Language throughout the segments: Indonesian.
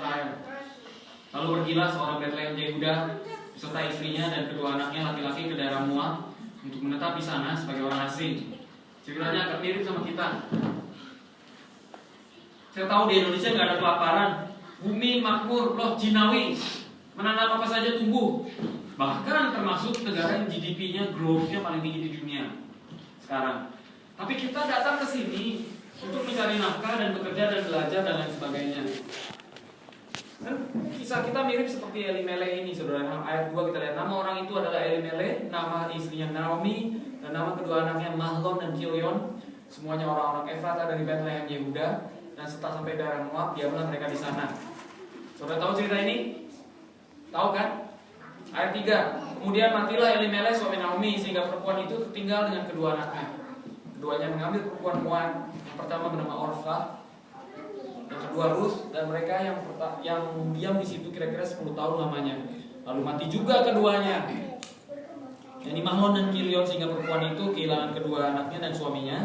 Israel. Lalu pergilah seorang Betlehem Yehuda beserta istrinya dan kedua anaknya laki-laki ke daerah Moab untuk menetap di sana sebagai orang asing. Ceritanya agak mirip sama kita. Saya tahu di Indonesia nggak ada kelaparan, bumi makmur, loh jinawi, menanam apa saja tumbuh. Bahkan termasuk negara yang GDP-nya, growth-nya paling tinggi di dunia sekarang. Tapi kita datang ke sini untuk mencari nafkah dan bekerja dan belajar dan lain sebagainya. Dan kisah kita mirip seperti Elimelech ini, saudara. Ayat 2 kita lihat, nama orang itu adalah Elimelech, nama istrinya Naomi, dan nama kedua anaknya Mahlon dan Kilion. Semuanya orang-orang Efrata dari Betlehem Yehuda. Dan setelah sampai daerah Moab, diamlah mereka di sana. Saudara tahu cerita ini? Tahu kan? Ayat 3, kemudian matilah Elimelech suami Naomi, sehingga perempuan itu tinggal dengan kedua anaknya. Keduanya mengambil perempuan Moab, yang pertama bernama Orfa, yang kedua Ruth, dan mereka yang diam di situ kira-kira 10 tahun lamanya. Lalu mati juga keduanya. Ini Mahlon dan Kilion, sehingga perempuan itu kehilangan kedua anaknya dan suaminya.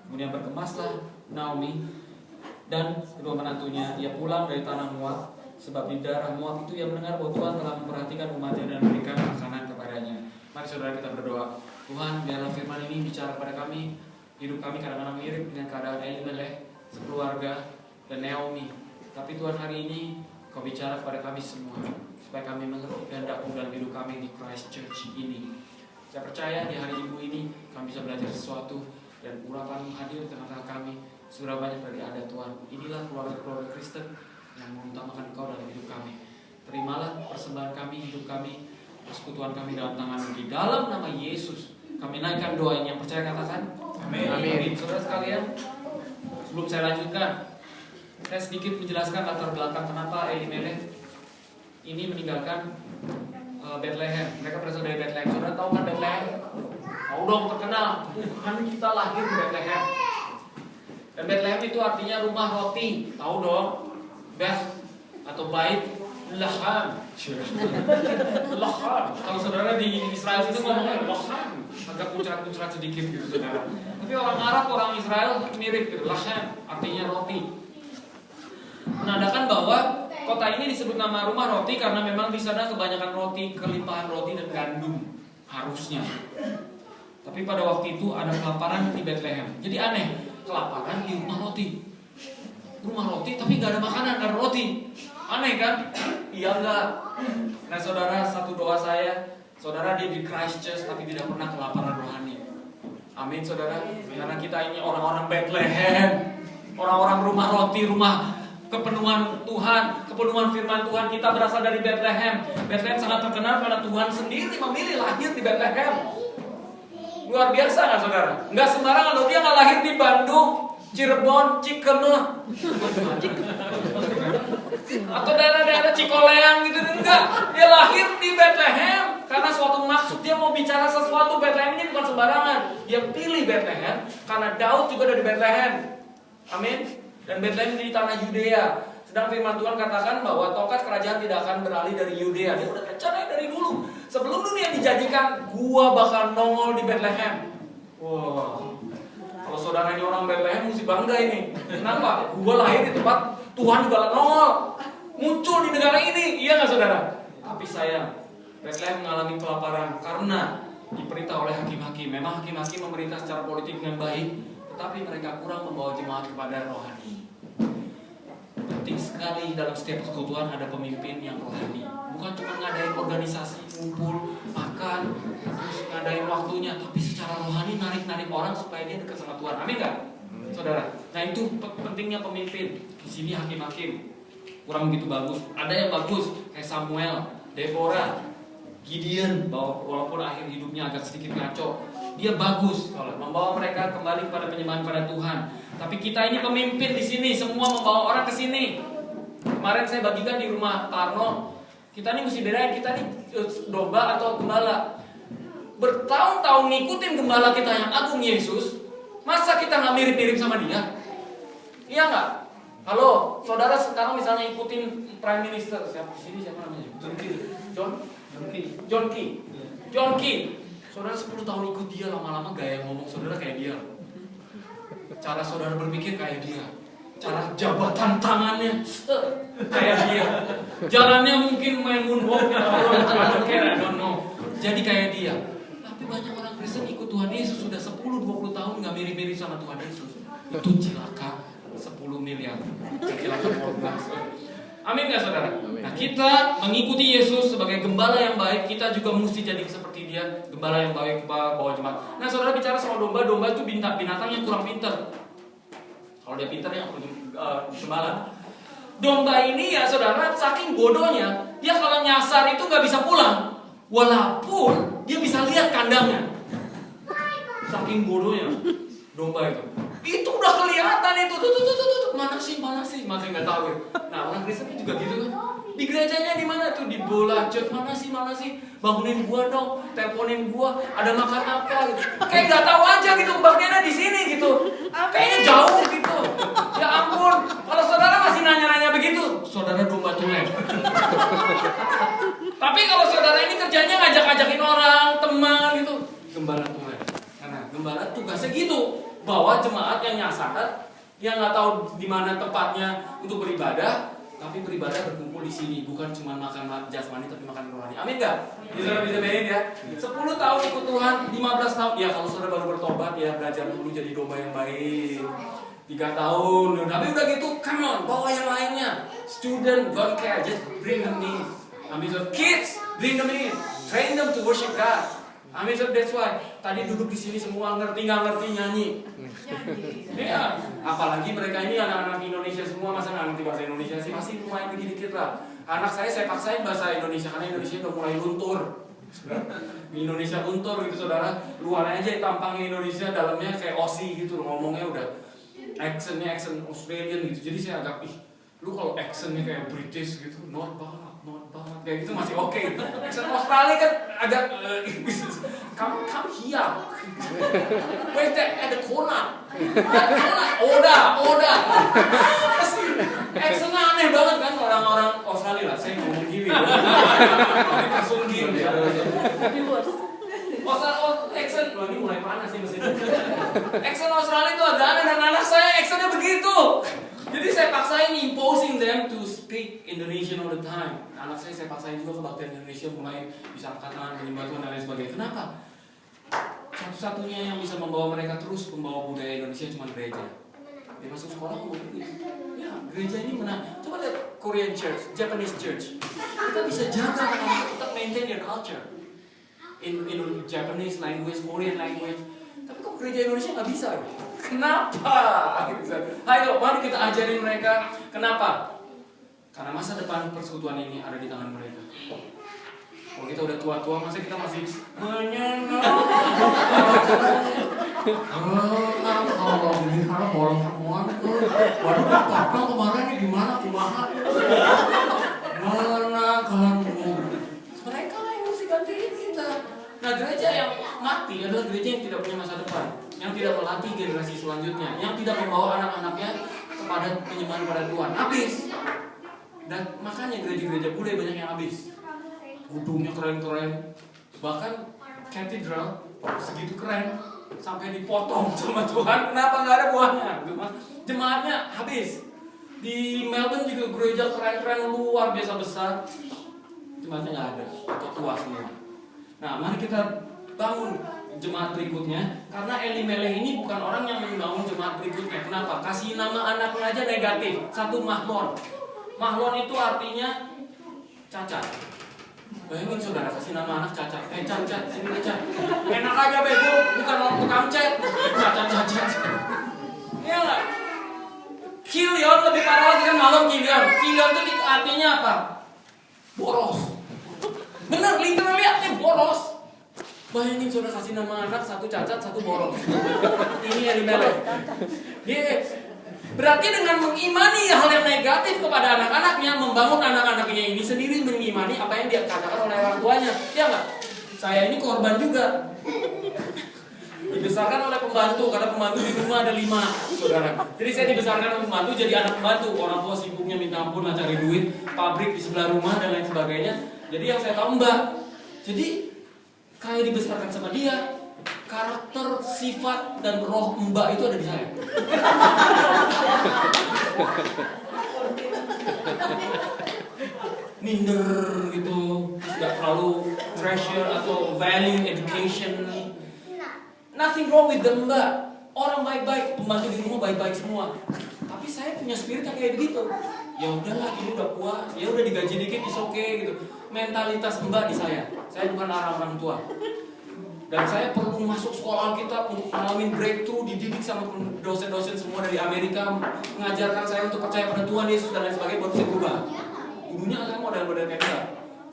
Kemudian berkemaslah Naomi dan kedua menantunya. Ia pulang dari tanah Moab, sebab di daerah Moab itu ia mendengar bahwa Tuhan telah memperhatikan umatnya dan memberikan makanan kepadanya. Mari saudara kita berdoa. Tuhan, biarlah firman ini bicara kepada kami. Hidup kami kadang-kadang mirip dengan keadaan Elimelech, sekeluarga, dan Naomi. Tapi Tuhan, hari ini Kau bicara kepada kami semua, supaya kami mengerti kehendak-Mu dalam hidup kami di Christ Church ini. Saya percaya di hari Ibu ini kami bisa belajar sesuatu, dan urapan-Mu hadir di tengah-tengah kami. Sudah banyak dari Anda Tuhan. Inilah keluarga-keluarga Kristen yang mengutamakan Engkau dalam hidup kami. Terimalah persembahan kami, hidup kami, persekutuan kami dalam tangan-Mu. Di dalam nama Yesus kami naikkan doa yang percaya, katakan amin. Amin. Saudara sekalian, sebelum saya lanjutkan, saya sedikit menjelaskan latar belakang kenapa Elimelech ini meninggalkan Bethlehem. Mereka berasal dari Bethlehem. Saudara tahu kan Bethlehem? Tahu dong, terkenal. Kan kita lahir di Bethlehem. Dan Bethlehem itu artinya rumah roti. Tahu dong? Beth atau bait laham. Laham. Kalau saudara di Israel itu ngomongnya laham, agak kuncrat-kuncrat sedikit gitu saudara. Tapi orang Arab, orang Israel mirip gitu. Laham artinya roti. Menandakan bahwa kota ini disebut nama rumah roti karena memang di sana kebanyakan roti, kelimpahan roti dan gandum harusnya. Tapi pada waktu itu ada kelaparan di Bethlehem. Jadi aneh, kelaparan di rumah roti. Rumah roti tapi gak ada makanan, gak ada roti. Aneh kan? Iya enggak? Nah saudara, satu doa saya, saudara dia di Christ Church tapi tidak pernah kelaparan rohani. Amin saudara. Karena kita ini orang-orang Bethlehem, orang-orang rumah roti, rumah kepenuhan Tuhan, kepenuhan firman Tuhan. Kita berasal dari Bethlehem. Bethlehem sangat terkenal karena Tuhan sendiri memilih lahir di Bethlehem. Luar biasa nggak saudara? Nggak sembarangan loh, dia nggak lahir di Bandung, Cirebon, Cikemeh, atau daerah-daerah Cikoleang gitu, enggak. Dia lahir di Bethlehem karena suatu maksud, dia mau bicara sesuatu. Bethlehem ini bukan sembarangan. Dia pilih Bethlehem karena Daud juga dari Bethlehem. Amin. Dan Bethlehem di tanah Yudea. Sedang firman Tuhan katakan bahwa tongkat kerajaan tidak akan beralih dari Yudea. Dia udah rencanain dari dulu. Sebelum dunia dijadikan, gua bakal nongol di Bethlehem. Wow. Kalau saudara ini orang Bethlehem mesti bangga ini. Kenapa? Gua lahir di tempat Tuhan juga nongol, muncul di negara ini. Iya nggak saudara? Tapi sayang, Bethlehem mengalami kelaparan karena diperintah oleh hakim-hakim. Memang hakim-hakim memerintah secara politik dengan baik, tetapi mereka kurang membawa jemaat kepada rohani. Penting sekali dalam setiap persekutuan ada pemimpin yang rohani. Bukan cuma ngadain organisasi, ngumpul, makan, terus ngadain waktunya, tapi secara rohani narik-narik orang supaya dia dekat sama Tuhan. Amin gak? Saudara. Nah itu pentingnya pemimpin. Di sini hakim-hakim kurang begitu bagus. Ada yang bagus kayak Samuel, Deborah, Gideon, walaupun akhir hidupnya agak sedikit ngaco, dia bagus kalau membawa mereka kembali kepada penyembahan pada Tuhan. Tapi kita ini pemimpin di sini, semua membawa orang ke sini. Kemarin saya bagikan di rumah Pak Arno, kita ini mesti bedain, kita ini domba atau gembala. Bertahun-tahun ngikutin gembala kita yang agung Yesus, masa kita nggak mirip-mirip sama dia? Iya nggak? Halo, saudara sekarang misalnya ikutin Prime Minister, siapa di sini siapa namanya? John Key. Saudara 10 tahun ikut dia, lama-lama gaya ngomong saudara kayak dia. Cara saudara berpikir kayak dia. cara jabatan tangannya kayak dia, jalannya mungkin main moonwalk I don't know. Jadi kayak dia. Tapi banyak orang Kristen ikut Tuhan Yesus sudah 10-20 tahun nggak mirip-mirip sama Tuhan Yesus. Itu cilaka 10 miliar, cilaka 12. Amin gak saudara? Nah kita mengikuti Yesus sebagai gembala yang baik, kita juga mesti jadi seperti dia, gembala yang baik bawa jemaat. Nah saudara bicara soal domba, domba itu binatang yang kurang pintar. Kalau dia pintar ya gembala. Domba ini ya saudara saking bodohnya, dia kalau nyasar itu gak bisa pulang, walaupun dia bisa lihat kandangnya. Saking bodohnya domba itu udah kelihatan itu tuh mana sih masih nggak tahu ya. Nah orang Kristen juga gitu kan, di gerejanya di mana tuh, di bola church mana sih bangunin gua dong, teleponin gua ada makan apa gitu, kayak nggak tahu aja gitu kebaktiannya di sini gitu, kayaknya jauh gitu. Ya ampun, kalau saudara masih nanya begitu, saudara domba tulen. Tapi kalau saudara ini kerjanya ngajak-ngajakin orang teman gitu, gembala tulen. Karena gembala tugasnya gitu, bawa jemaat yang nyasar, yang nggak tahu di mana tempatnya untuk beribadah, tapi beribadah berkumpul di sini, bukan cuma makan jasmani tapi makan rohani. Amin nggak? Bisa bedain ya. 10 tahun ikut Tuhan, 15 tahun. Ya kalau saudara baru bertobat ya belajar dulu jadi domba yang baik. 3 tahun, tapi udah gitu, come on, bawa yang lainnya. Student, don't care, just bring them in. Amin. So kids, bring them in, train them to worship God. Amin, so that's why tadi duduk di sini semua nggak ngerti nyanyi. Ya, apalagi mereka ini anak-anak Indonesia semua, masa nggak ngerti bahasa Indonesia sih? Masih lumayan dikit-dikit lah. Anak saya paksain bahasa Indonesia karena Indonesia udah mulai luntur. Di Indonesia luntur gitu saudara. Luarnya aja tampangnya Indonesia, dalamnya kayak Aussie gitu, ngomongnya udah accentnya accent Australian gitu. Jadi saya agak lu kalau accentnya kayak British gitu, not bad, kayak gitu masih oke. Accent Australia kan agak come here. Where's that at the corner? Oda. Accentnya aneh banget kan orang-orang Australia lah. Saya ngomong gini. Tapi langsung gini. Accent, ini mulai panas sih mesin. Accent Australia itu agak aneh dan anak saya accentnya begitu. Jadi saya paksain imposing them to speak Indonesian all the time. Anak saya paksain juga kebaktian Indonesia, mulai bisa angkat tangan, menyembah Tuhan dan lain sebagainya. Kenapa? Satu-satunya yang bisa membawa mereka terus membawa budaya Indonesia cuma gereja. Dia masuk sekolah ngomong gitu. Ya, gereja ini menang. Coba lihat Korean church, Japanese church. Kita bisa jaga kalau tetap maintain your culture. In Japanese language, Korean language. Tapi kok gereja Indonesia nggak bisa? Kenapa? Ayo, mari kita ajarin mereka. Kenapa? Karena masa depan persekutuan ini ada di tangan mereka. Kalau kita udah tua-tua, masa kita masih menyenang. Kalau ini karena bolong semua. Waduh, papa kemarin ini gimana? Kumaha? Menangkanmu. Mereka lah yang mesti gantiin kita. Nah, gereja yang mati adalah gereja yang tidak punya masa depan, yang tidak melatih generasi selanjutnya, yang tidak membawa anak-anaknya kepada penyembahan pada Tuhan. Habis. Dan makanya gereja-gereja bule banyak yang habis. Gedungnya keren-keren, bahkan katedral segitu keren sampai dipotong sama Tuhan. Kenapa nggak ada buahnya? Jemaatnya habis. Di Melbourne juga gereja keren-keren luar biasa besar, jemaatnya nggak ada atau tua semua. Nah, mari kita bangun jemaat berikutnya, karena Elimelech ini bukan orang yang membangun jemaat berikutnya. Kenapa? Kasih nama anaknya aja negatif. Satu Mahlon. Mahlon itu artinya cacat. Bayangin saudara, kasih nama anak cacat. Cacat, sini cacat. Enak aja bego, bukan orang tukang cat. Cacat. Iya nggak? Kilion lebih parah lagi kan Mahlon Kilion. Kilion itu artinya apa? Boros. Bener, literally artinya boros. Bayangin saudara kasih nama anak satu cacat, satu boros. Ini Elimelech. Berarti dengan mengimani hal yang negatif kepada anak-anaknya, membangun anak-anaknya ini sendiri mengimani apa yang dia katakan oleh orang tuanya. Ya nggak? Saya ini korban juga. Dibesarkan oleh pembantu, karena pembantu di rumah ada 5 saudara. Jadi saya dibesarkan oleh pembantu jadi anak pembantu. Orang tua sibuknya minta ampun lah cari duit, pabrik di sebelah rumah dan lain sebagainya. Jadi yang saya tahu Mbak, jadi kayak dibesarkan sama dia. karakter, sifat, dan roh Mbak itu ada di saya. Minder gitu, nggak terlalu treasure atau value education. Nothing wrong with them, Mbak. Orang baik-baik, pembantu di rumah baik-baik semua. Tapi saya punya spirit yang kayak begitu. Ya udahlah, ini udah puas, ya udah digaji dikit, is okay gitu. Mentalitas Mbak di saya. Saya bukan orang tua. Dan saya perlu masuk sekolah kita untuk ngalamin breakthrough, dididik sama dosen-dosen semua dari Amerika, mengajarkan saya untuk percaya pada Tuhan Yesus dan lain sebagainya, baru saya berubah. Dulunya saya model-model kayak dia,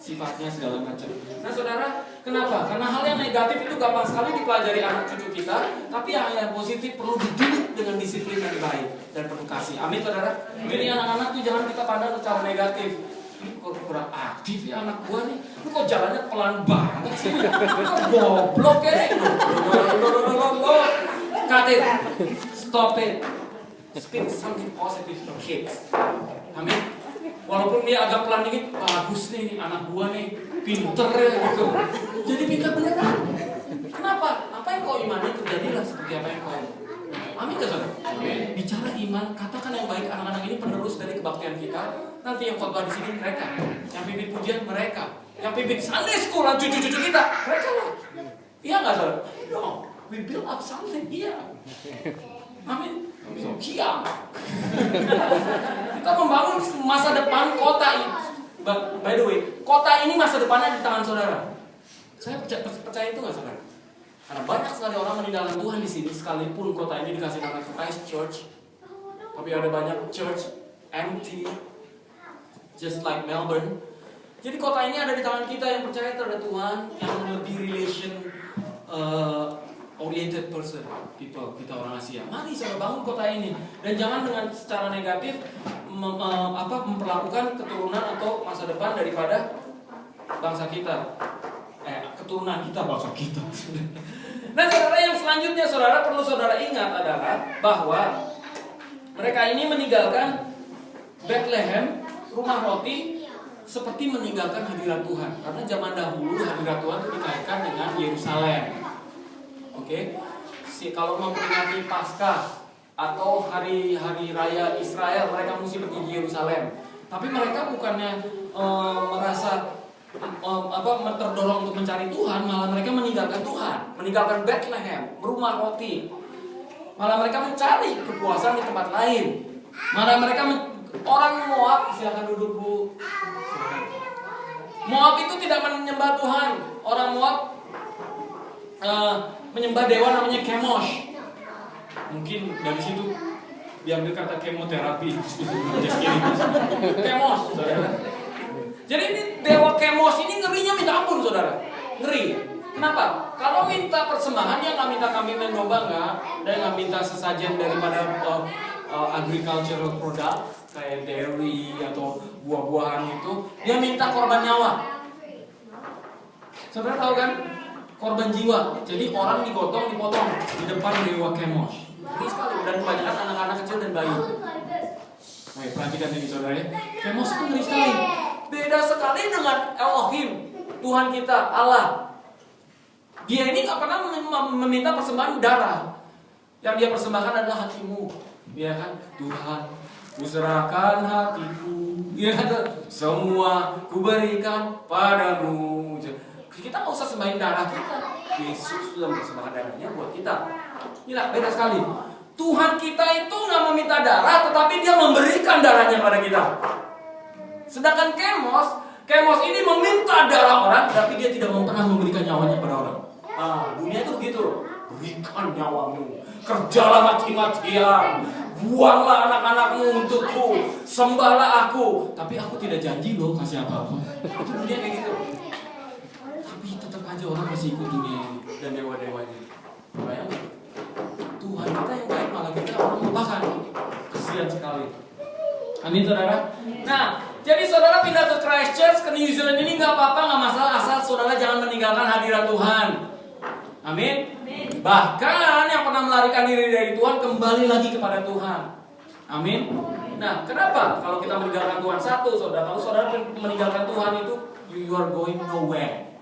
sifatnya segala macam. Nah saudara, kenapa? Karena hal yang negatif itu gampang sekali dipelajari anak cucu kita, tapi hal yang positif perlu dididik dengan disiplin yang baik dan penuh kasih. Amin saudara. Jadi anak-anak tuh jangan kita pandang secara negatif. Ini kok kurang aktif ya anak gua nih. Lu kok jalannya pelan banget sih? Kok goblok ya? Cut it. Stop it. Speak something positive to kids. Amin. Walaupun dia agak pelan dikit, bagus nih anak gua nih, pinter ya gitu. Jadi pinter beneran. Kenapa? Apa yang kau imani terjadilah seperti apa yang kau. Amin gak saudara? Bicara iman, katakan yang baik, anak-anak ini penerus dari kebaktian kita. Nanti yang khotbah di sini mereka, yang pimpin pujian mereka, yang pimpin Sunday school cucu-cucu kita, mereka lah. Iya nggak saudara? No, we build up something. Iya. Amin. Kiam. Kita membangun masa depan kota ini. By the way, kota ini masa depannya di tangan saudara. Saya percaya itu nggak saudara? Karena banyak sekali orang meninggalkan Tuhan di sini, sekalipun kota ini dikasih nama Christ Church, tapi ada banyak church empty, just like Melbourne. Jadi kota ini ada di tangan kita yang percaya terhadap Tuhan, yang lebih relation oriented person, people, kita orang Asia. Mari saya bangun kota ini, dan jangan dengan secara negatif memperlakukan keturunan atau masa depan daripada bangsa kita. Keturunan kita, bangsa kita. Nah saudara, yang selanjutnya saudara perlu saudara ingat adalah bahwa mereka ini meninggalkan Bethlehem, rumah roti, seperti meninggalkan hadirat Tuhan. Karena zaman dahulu hadirat Tuhan itu dikaitkan dengan Yerusalem. Oke, kalau memperingati Paskah atau hari-hari raya Israel, mereka mesti pergi ke Yerusalem. Tapi mereka bukannya merasa terdorong untuk mencari Tuhan, malah mereka meninggalkan Tuhan, meninggalkan Bethlehem, rumah roti. Malah mereka mencari kepuasan di tempat lain. Malah mereka orang Moab, silakan duduk Bu. Moab itu tidak menyembah Tuhan. Orang Moab menyembah dewa namanya Chemosh. Mungkin dari situ diambil kata kemoterapi. Chemosh, saudara. Jadi ini dewa Chemosh ini ngerinya minta ampun, saudara. Ngeri. Kenapa? Kalau minta persembahan, dia nggak minta kambing dan domba, nggak. Dan nggak minta sesajen daripada agricultural product kayak dairy atau buah-buahan itu. Dia minta korban nyawa. Saudara tahu kan? Korban jiwa. Jadi orang digotong, dipotong di depan dewa Chemosh. Ini sekali. Dan kebanyakan anak-anak kecil dan bayi. Nah, perhatikan ini saudara ya. Chemosh itu ngeri sekali. Beda sekali dengan Elohim, Tuhan kita, Allah. Dia ini gak pernah meminta persembahan darah. Yang dia persembahkan adalah hatimu. Ya kan? Tuhan, kuserahkan hatiku. Ya kan? Semua kuberikan padamu. Kita gak usah sembahin darah kita. Yesus sudah mempersembahkan darahnya buat kita. Gila, beda sekali. Tuhan kita itu gak meminta darah, tetapi dia memberikan darahnya pada kita. Sedangkan Chemosh ini meminta darah orang, tapi dia tidak pernah memberikan nyawanya pada orang. Dunia itu begitu loh. Berikan nyawamu, kerjalah mati-matian, buanglah anak-anakmu untukku, sembahlah aku. Tapi aku tidak janji loh kasih apa-apa. Itu dunia kayak gitu. Tapi tetap aja orang masih ikut dunia ini dan dewa-dewanya. Bayangin, Tuhan kita yang baik malah kita orang melupakan. Kasihan sekali. Amin saudara. Nah, jadi saudara pindah ke Christchurch, ke New Zealand ini nggak apa-apa, nggak masalah, asal saudara jangan meninggalkan hadirat Tuhan. Amin. Bahkan yang pernah melarikan diri dari Tuhan kembali lagi kepada Tuhan. Amin. Nah, kenapa? Kalau kita meninggalkan Tuhan, satu saudara, kalau saudara meninggalkan Tuhan itu you are going nowhere.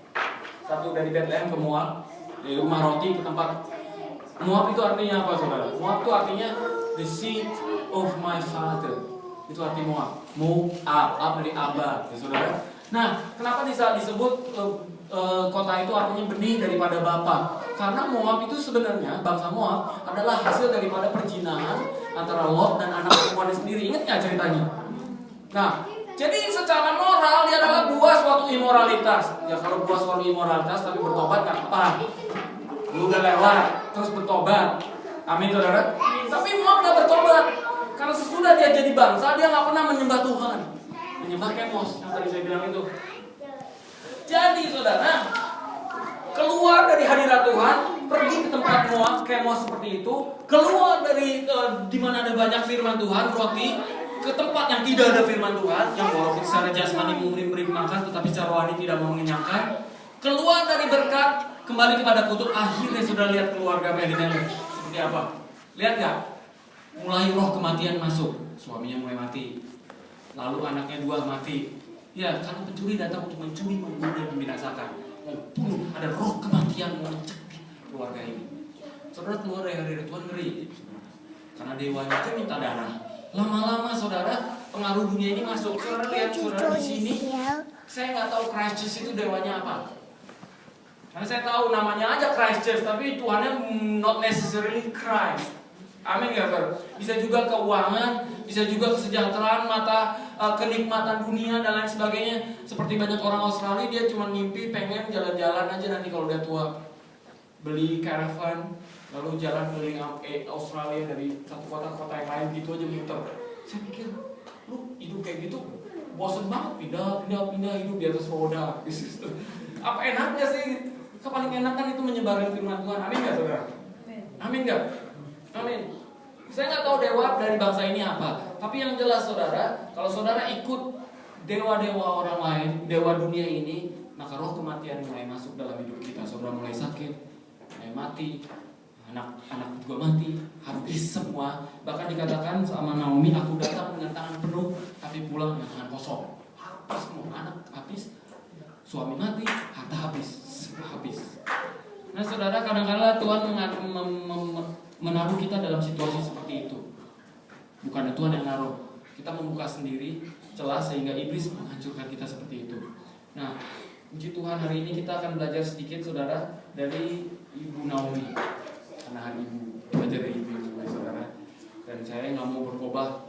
Satu, dari Bethlehem ke Moab, dari rumah roti ke tempat. Moab itu artinya apa, saudara? Moab itu artinya the seat of my father. Itu arti Moab. Moab dari Abba, ya, saudara. Nah, kenapa disebut kota itu artinya benih daripada bapa? Karena Moab itu sebenarnya, bangsa Moab adalah hasil daripada perjinahan antara Lot dan anak perempuannya sendiri. Ingat nggak ceritanya? Nah, jadi secara moral dia adalah buah suatu immoralitas. Ya kalau buah suatu immoralitas tapi bertobat nggak apa. Lu udah lewat, terus bertobat. Amin, saudara. Tapi Moab udah bertobat. Karena sesudah dia jadi bangsa, dia nggak pernah menyembah Tuhan. Menyembah Kemos, yang tadi saya bilang itu. Jadi, saudara, keluar dari hadirat Tuhan, pergi ke tempat Moab, Kemos seperti itu. Keluar dari di mana ada banyak firman Tuhan, roti, ke tempat yang tidak ada firman Tuhan, yang walaupun secara jasmani memberi makan, tetapi secara rohani tidak mengenyangkan. Keluar dari berkat, kembali kepada kutuk. Akhirnya sudah lihat keluarga Elimelek seperti apa? Lihat gak? Mulai roh kematian masuk. Suaminya mulai mati. Lalu anaknya 2 mati. Ya, karena pencuri datang untuk mencuri, membunuh, dan membinasakan. Membunuh. Ada roh kematian mencekik keluarga ini. Saudara keluar dari hadirat Tuhan ngeri. Karena dewanya itu minta darah. Lama-lama saudara pengaruh dunia ini masuk. Saudara lihat, saudara di sini. Saya nggak tahu Christ Church itu dewanya apa. Karena saya tahu namanya aja Christ Church, tapi Tuhannya not necessarily Christ. Amin ya, Bro? Bisa juga keuangan, bisa juga kesejahteraan, kenikmatan dunia dan lain sebagainya. Seperti banyak orang Australia, dia cuma ngimpi pengen jalan-jalan aja nanti kalau udah tua. Beli caravan, lalu jalan keliling Australia dari satu kota ke kota yang lain gitu aja muter. Saya pikir, lu hidup kayak gitu bosen banget, pindah hidup di atas roda. Apa enaknya sih? Paling enak kan itu menyebarkan firman Tuhan. Amin gak, saudara? Amin gak? Amin. Saya nggak tahu dewa dari bangsa ini apa, tapi yang jelas saudara, kalau saudara ikut dewa-dewa orang lain, dewa dunia ini, maka roh kematian mulai masuk dalam hidup kita. Saudara mulai sakit, mulai mati, anak juga mati, habis semua. Bahkan dikatakan sama Naomi, aku datang dengan tangan penuh, tapi pulang dengan tangan kosong. Habis semua, anak habis, suami mati, harta habis, semua habis. Nah saudara, kadang-kadang Tuhan menaruh kita dalam situasi seperti itu. Bukan Tuhan yang naruh, kita membuka sendiri celah sehingga iblis menghancurkan kita seperti itu. Nah, puji Tuhan hari ini kita akan belajar sedikit saudara dari Ibu Naomi. Karena hari Ibu, belajar dari Ibu saudara. Dan saya nggak mau berkhotbah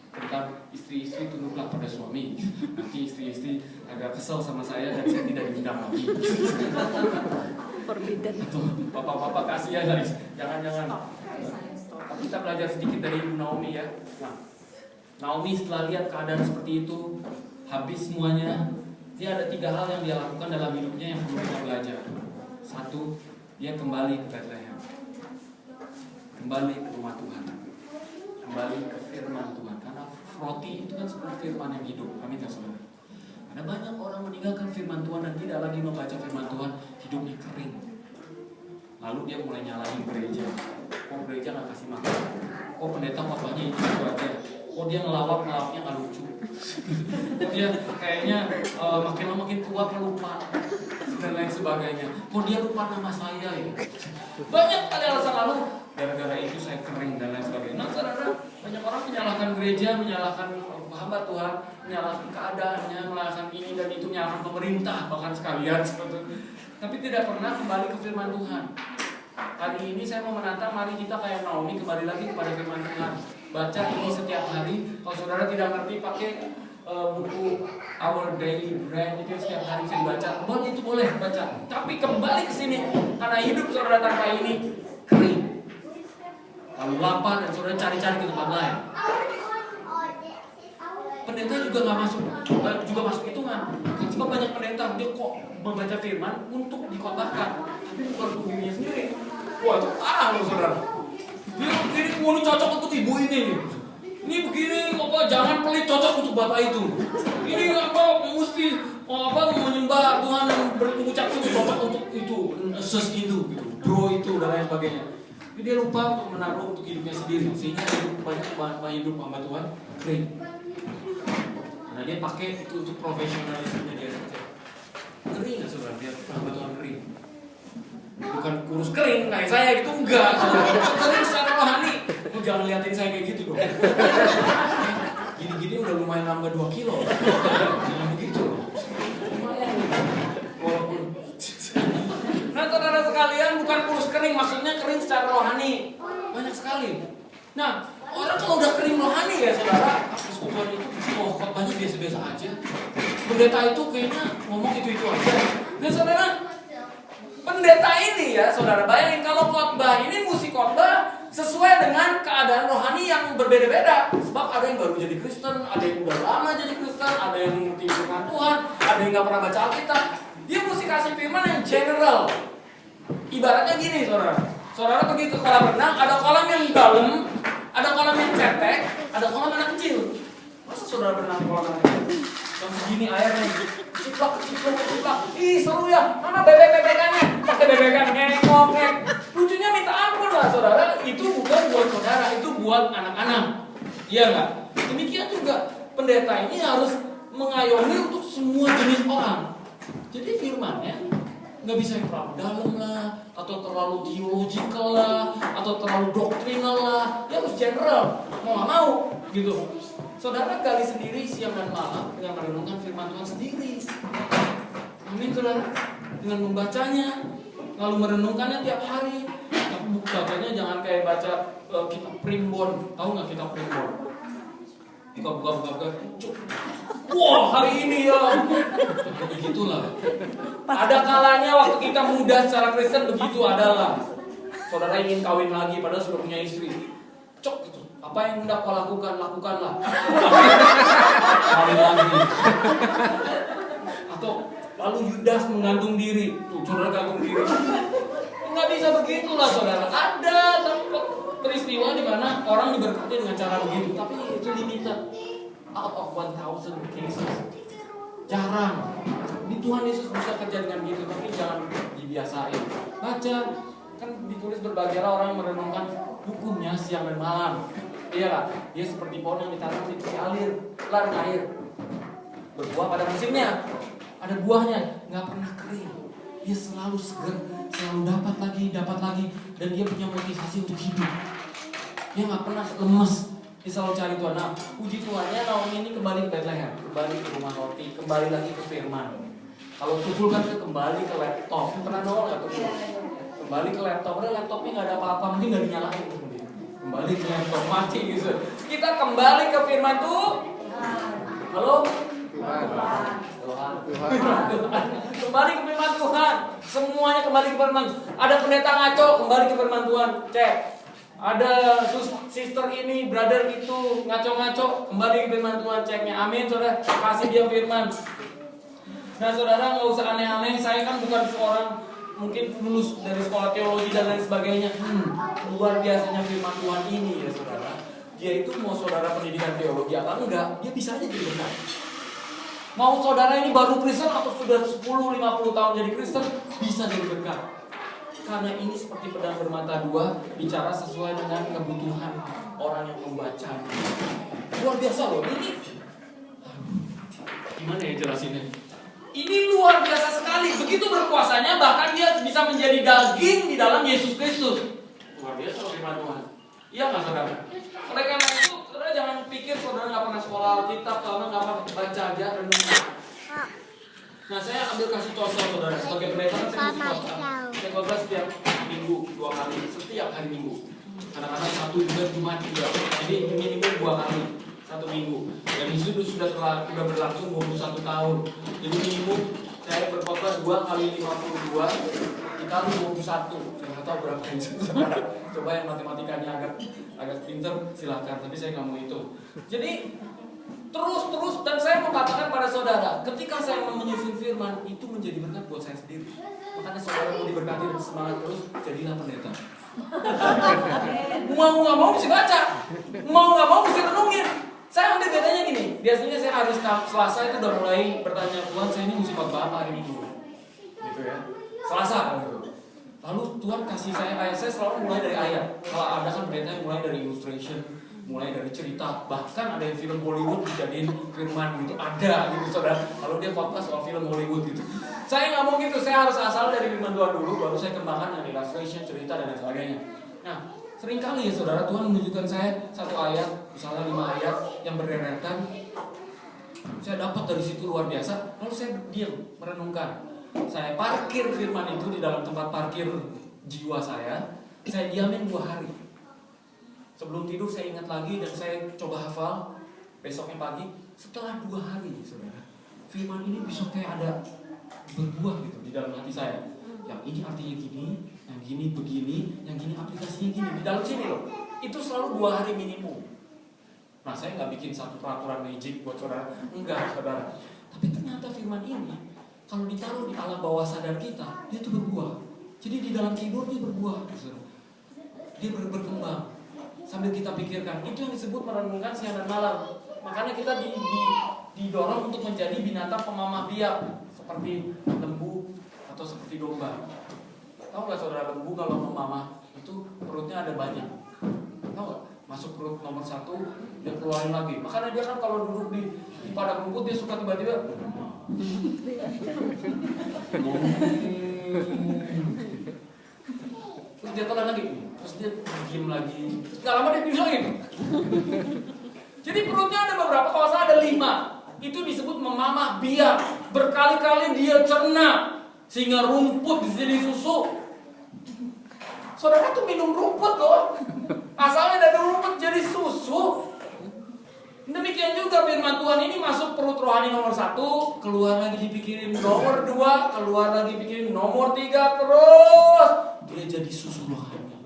tentang istri-istri tunduklah pada suami. Nanti istri-istri agak kesel sama saya dan saya tidak diundang lagi. Forbidden. Bapak-bapak kasih ya guys, jangan-jangan. Kita belajar sedikit dari Ibu Naomi ya. Nah, Naomi setelah lihat keadaan seperti itu, habis semuanya, dia ada 3 hal yang dia lakukan dalam hidupnya yang perlu kita belajar. 1, dia kembali ke Bethlehem, kembali ke rumah Tuhan, kembali ke firman Tuhan. Karena roti itu kan seperti firman yang hidup. Amin ya saudara. Ada banyak orang meninggalkan firman Tuhan dan tidak lagi membaca firman Tuhan, hidupnya kering. Lalu dia mulai nyalahin gereja. Kok gereja gak kasih makan? Kok pendeta khotbahnya itu aja? Kok dia ngelawaknya gak lucu? Kok dia kayaknya makin lama makin tua lupa dan lain sebagainya. Kok dia lupa nama saya ya? Banyak kali alasan. Lalu gara-gara itu saya kering dan lain sebagainya. Nah saudara, banyak orang menyalahkan gereja, menyalahkan hamba Tuhan, menyalahkan keadaannya, menyalahkan ini dan itu, menyalahkan pemerintah bahkan sekalian seperti itu. Tapi tidak pernah kembali ke firman Tuhan. Hari ini saya mau menantang, mari kita kayak Naomi kembali lagi kepada firman Tuhan. Baca ini setiap hari. Kalau saudara tidak ngerti, pakai buku Our Daily Bread itu setiap hari bisa dibaca. Itu boleh baca. Tapi kembali ke sini karena hidup saudara tanpa ini kering. Lalu lapar dan saudara cari-cari ke tempat lain. Pendeta juga nggak masuk, juga masuk hitungan. Sebab banyak pendeta dia kok membaca firman untuk dikhotbahkan, tapi bukan untuk dirinya sendiri. Wah itu parah loh saudara. Dia begini, ini cocok untuk ibu ini. Ini begini, apa jangan pelit, cocok untuk bapak itu. Ini apa mesti menyembah Tuhan dan berucap syukur cocok untuk itu, sus itu, gitu, bro itu dan lain sebagainya. Tapi dia lupa untuk menaruh untuk hidupnya sendiri, sehingga banyak hidup hamba Tuhan kering. Nah dia pakai itu untuk profesionalismenya dia saja. Ngeri nggak saudara? Dia hamba Tuhan kering. Bukan kurus kering kayak saya gitu, enggak. Kering secara rohani. Lu jangan liatin saya kayak gitu dong. Gini-gini udah lumayan nambah 2 kilo. Jangan begitu. Lumayan. Walaupun. Nah, saudara sekalian, bukan kurus kering, maksudnya kering secara rohani. Banyak sekali. Nah, orang kalau udah kering rohani ya saudara, persekutuan itu khotbahnya biasa-biasa aja. Pendeta itu kayaknya ngomong itu-itu aja. Dan saudara, pendeta ini ya saudara, bayangin kalau khotbah ini musik khotbah sesuai dengan keadaan rohani yang berbeda-beda. Sebab ada yang baru jadi Kristen, ada yang udah lama jadi Kristen, ada yang ngerti firman Tuhan, ada yang gak pernah baca Alkitab. Dia mesti kasih firman yang general. Ibaratnya gini saudara, saudara pergi ke kolam renang, ada kolam yang dalam, ada kolam yang cetek, ada kolam anak kecil. Masa saudara berenang kolam anak kecil? Yang segini airnya, ciplak. Ih seru ya, mana bebek-bebekannya? Pakai bebekan ngekok. Lucunya minta ampun lah saudara, itu bukan buat saudara, itu buat anak-anak. Iya nggak? Demikian juga pendeta ini harus mengayomi untuk semua jenis orang. Jadi firmannya nggak bisa yang terlalu dalam lah, atau terlalu theological lah, atau terlalu doktrinal lah. Dia harus general, mau nggak mau gitu. Saudara gali sendiri siang dan malam dengan merenungkan firman Tuhan sendiri. Amin saudara. Dengan membacanya, lalu merenungkannya tiap hari. Tapi bacanya jangan kayak baca kitab primbon. Tahu nggak kitab primbon? Buka. Wah hari ini ya. Begitulah. Ada kalanya waktu kita muda secara Kristen begitu adalah. Saudara ingin kawin lagi padahal sudah punya istri. Cok gitu. Apa yang hendak kau lakukan, lakukanlah. Kawin lagi. Atau lalu Yudas menggantung diri. Tuh, saudara gantung diri. Nggak bisa begitulah saudara. Ada tempat peristiwa di mana orang diberkati dengan cara begitu, tapi itu limited. Out of 1,000 cases. Jarang. Di Tuhan Yesus bisa kerja dengan gitu, tapi jangan dibiasain. Baca, kan ditulis berbahagialah orang yang merenungkan hukumnya siang dan malam. Iya lah, dia seperti pohon yang ditanam di tepi air, ladang air, berbuah pada musimnya, ada buahnya, nggak pernah kering. Dia selalu segar, selalu dapat lagi, dan dia punya motivasi untuk hidup. Dia nggak pernah lemes. Dia selalu cari Tuhan. Nah, puji Tuhannya Naomi ini kembali ke Bethlehem, kembali ke rumah roti, kembali lagi ke firman. Kalau Tukul kan kembali ke laptop, pernah nongol nggak Tukul? Kembali ke laptop, padahal laptopnya nggak ada apa-apa, mungkin nggak dinyalain. Kembali ke laptop mati gitu. Kita kembali ke firman tuh. Halo? Tuhan. Kembali ke firman Tuhan. Semuanya kembali ke firman. Ada pendeta ngaco, kembali ke firman Tuhan. Cek. Ada sister ini, brother itu ngaco-ngaco, kembali ke firman Tuhan. Ceknya. Amin, saudara. Kasih dia firman. Nah, saudara nggak usah aneh-aneh. Saya kan bukan seorang mungkin lulus dari sekolah teologi dan lain sebagainya. Luar biasanya firman Tuhan ini ya saudara. Dia itu mau saudara pendidikan teologi apa enggak, dia bisa aja jadi benar. Mau saudara ini baru Kristen atau sudah 10-50 tahun jadi Kristen, bisa jadi berkat. Karena ini seperti pedang bermata dua, bicara sesuai dengan kebutuhan orang yang membacanya. Luar biasa loh, ini gimana ya jelasinnya? Ini luar biasa sekali. Begitu berkuasanya, bahkan dia bisa menjadi daging di dalam Yesus Kristus. Luar biasa loh firman Tuhan. Iya nggak saudara? Oleh karena itu, saudara jangan pikir saudara nggak pernah sekolah Alkitab, saudara nggak pernah baca aja renungan. Nah, saya ambil kasih contoh saudara. Sebagai pendeta saya mesti khotbah. Saya khotbah setiap minggu 2 kali, setiap hari Minggu. Kadang-kadang 1 juga Jumat juga. Jadi minimum 2 kali. 1 minggu. Dan itu sudah berlangsung 21 tahun. Jadi minimum saya berkhotbah 2 kali 52 dikali 21. Saya nggak tahu berapa itu. Coba yang matematikanya agak pinter silakan. Tapi saya nggak mau itu. Jadi terus dan saya mau katakan pada saudara, ketika saya menyusun firman itu menjadi berkat buat saya sendiri. Makanya saudara mau diberkati dan semangat terus, jadilah pendeta. Mau nggak mau mesti baca, mau nggak mau mesti renungin. Saya ambil bedanya gini, biasanya saya hari Selasa itu udah mulai bertanya, Tuhan saya ini mesti khotbah apa hari Minggu, gitu ya. Selasa gitu. Lalu Tuhan kasih saya ayat, saya selalu mulai dari ayat. Kalau ada kan pendeta yang mulai dari illustration, mulai dari cerita, bahkan ada yang film Hollywood dijadiin firman gitu, ada gitu saudara. Kalau dia khotbah soal film Hollywood gitu, saya nggak mau gitu. Saya harus asal dari firman Tuhan dulu, baru saya kembangkan dengan illustration, cerita dan lain sebagainya. Nah, seringkali ya saudara, Tuhan menunjukkan saya satu ayat, misalnya 5 ayat yang berderetan. Saya dapat dari situ luar biasa, lalu saya diam merenungkan. Saya parkir firman itu di dalam tempat parkir jiwa saya diamin 2 hari. Sebelum tidur saya ingat lagi dan saya coba hafal. Besoknya pagi, setelah 2 hari saudara, firman ini bisa kayak ada berbuah gitu di dalam hati saya. Yang ini artinya gini, yang gini begini, yang gini aplikasinya gini. Di dalam sini loh, itu selalu 2 hari minimum. Nah, saya nggak bikin satu peraturan magic buat saudara, enggak saudara. Tapi ternyata firman ini kalau ditaruh di alam bawah sadar kita, dia tuh berbuah. Jadi di dalam tidur dia berbuah, saudara. Dia berkembang sambil kita pikirkan. Itu yang disebut merenungkan siang dan malam. Makanya kita didorong untuk menjadi binatang pemamah biak, seperti lembu atau seperti domba. Tahu nggak saudara, lembu kalau memamah itu perutnya ada banyak. Tahu nggak? Masuk perut nomor 1, dia keluarin lagi. Makanya dia kan kalau duduk di padang rumput dia suka tiba-tiba terus dia telan lagi, terus dia diem lagi, gak lama dia bisa lagi. Jadi perutnya ada beberapa, kalau salah ada 5. Itu disebut memamah biak. Berkali-kali dia cerna sehingga rumput jadi susu. Saudara tuh minum rumput loh, asalnya dari rumput jadi susu. Demikian juga firman Tuhan ini masuk perut rohani nomor 1, keluar lagi dipikirin nomor 2, keluar lagi dipikirin nomor 3, terus dia jadi susu rohani.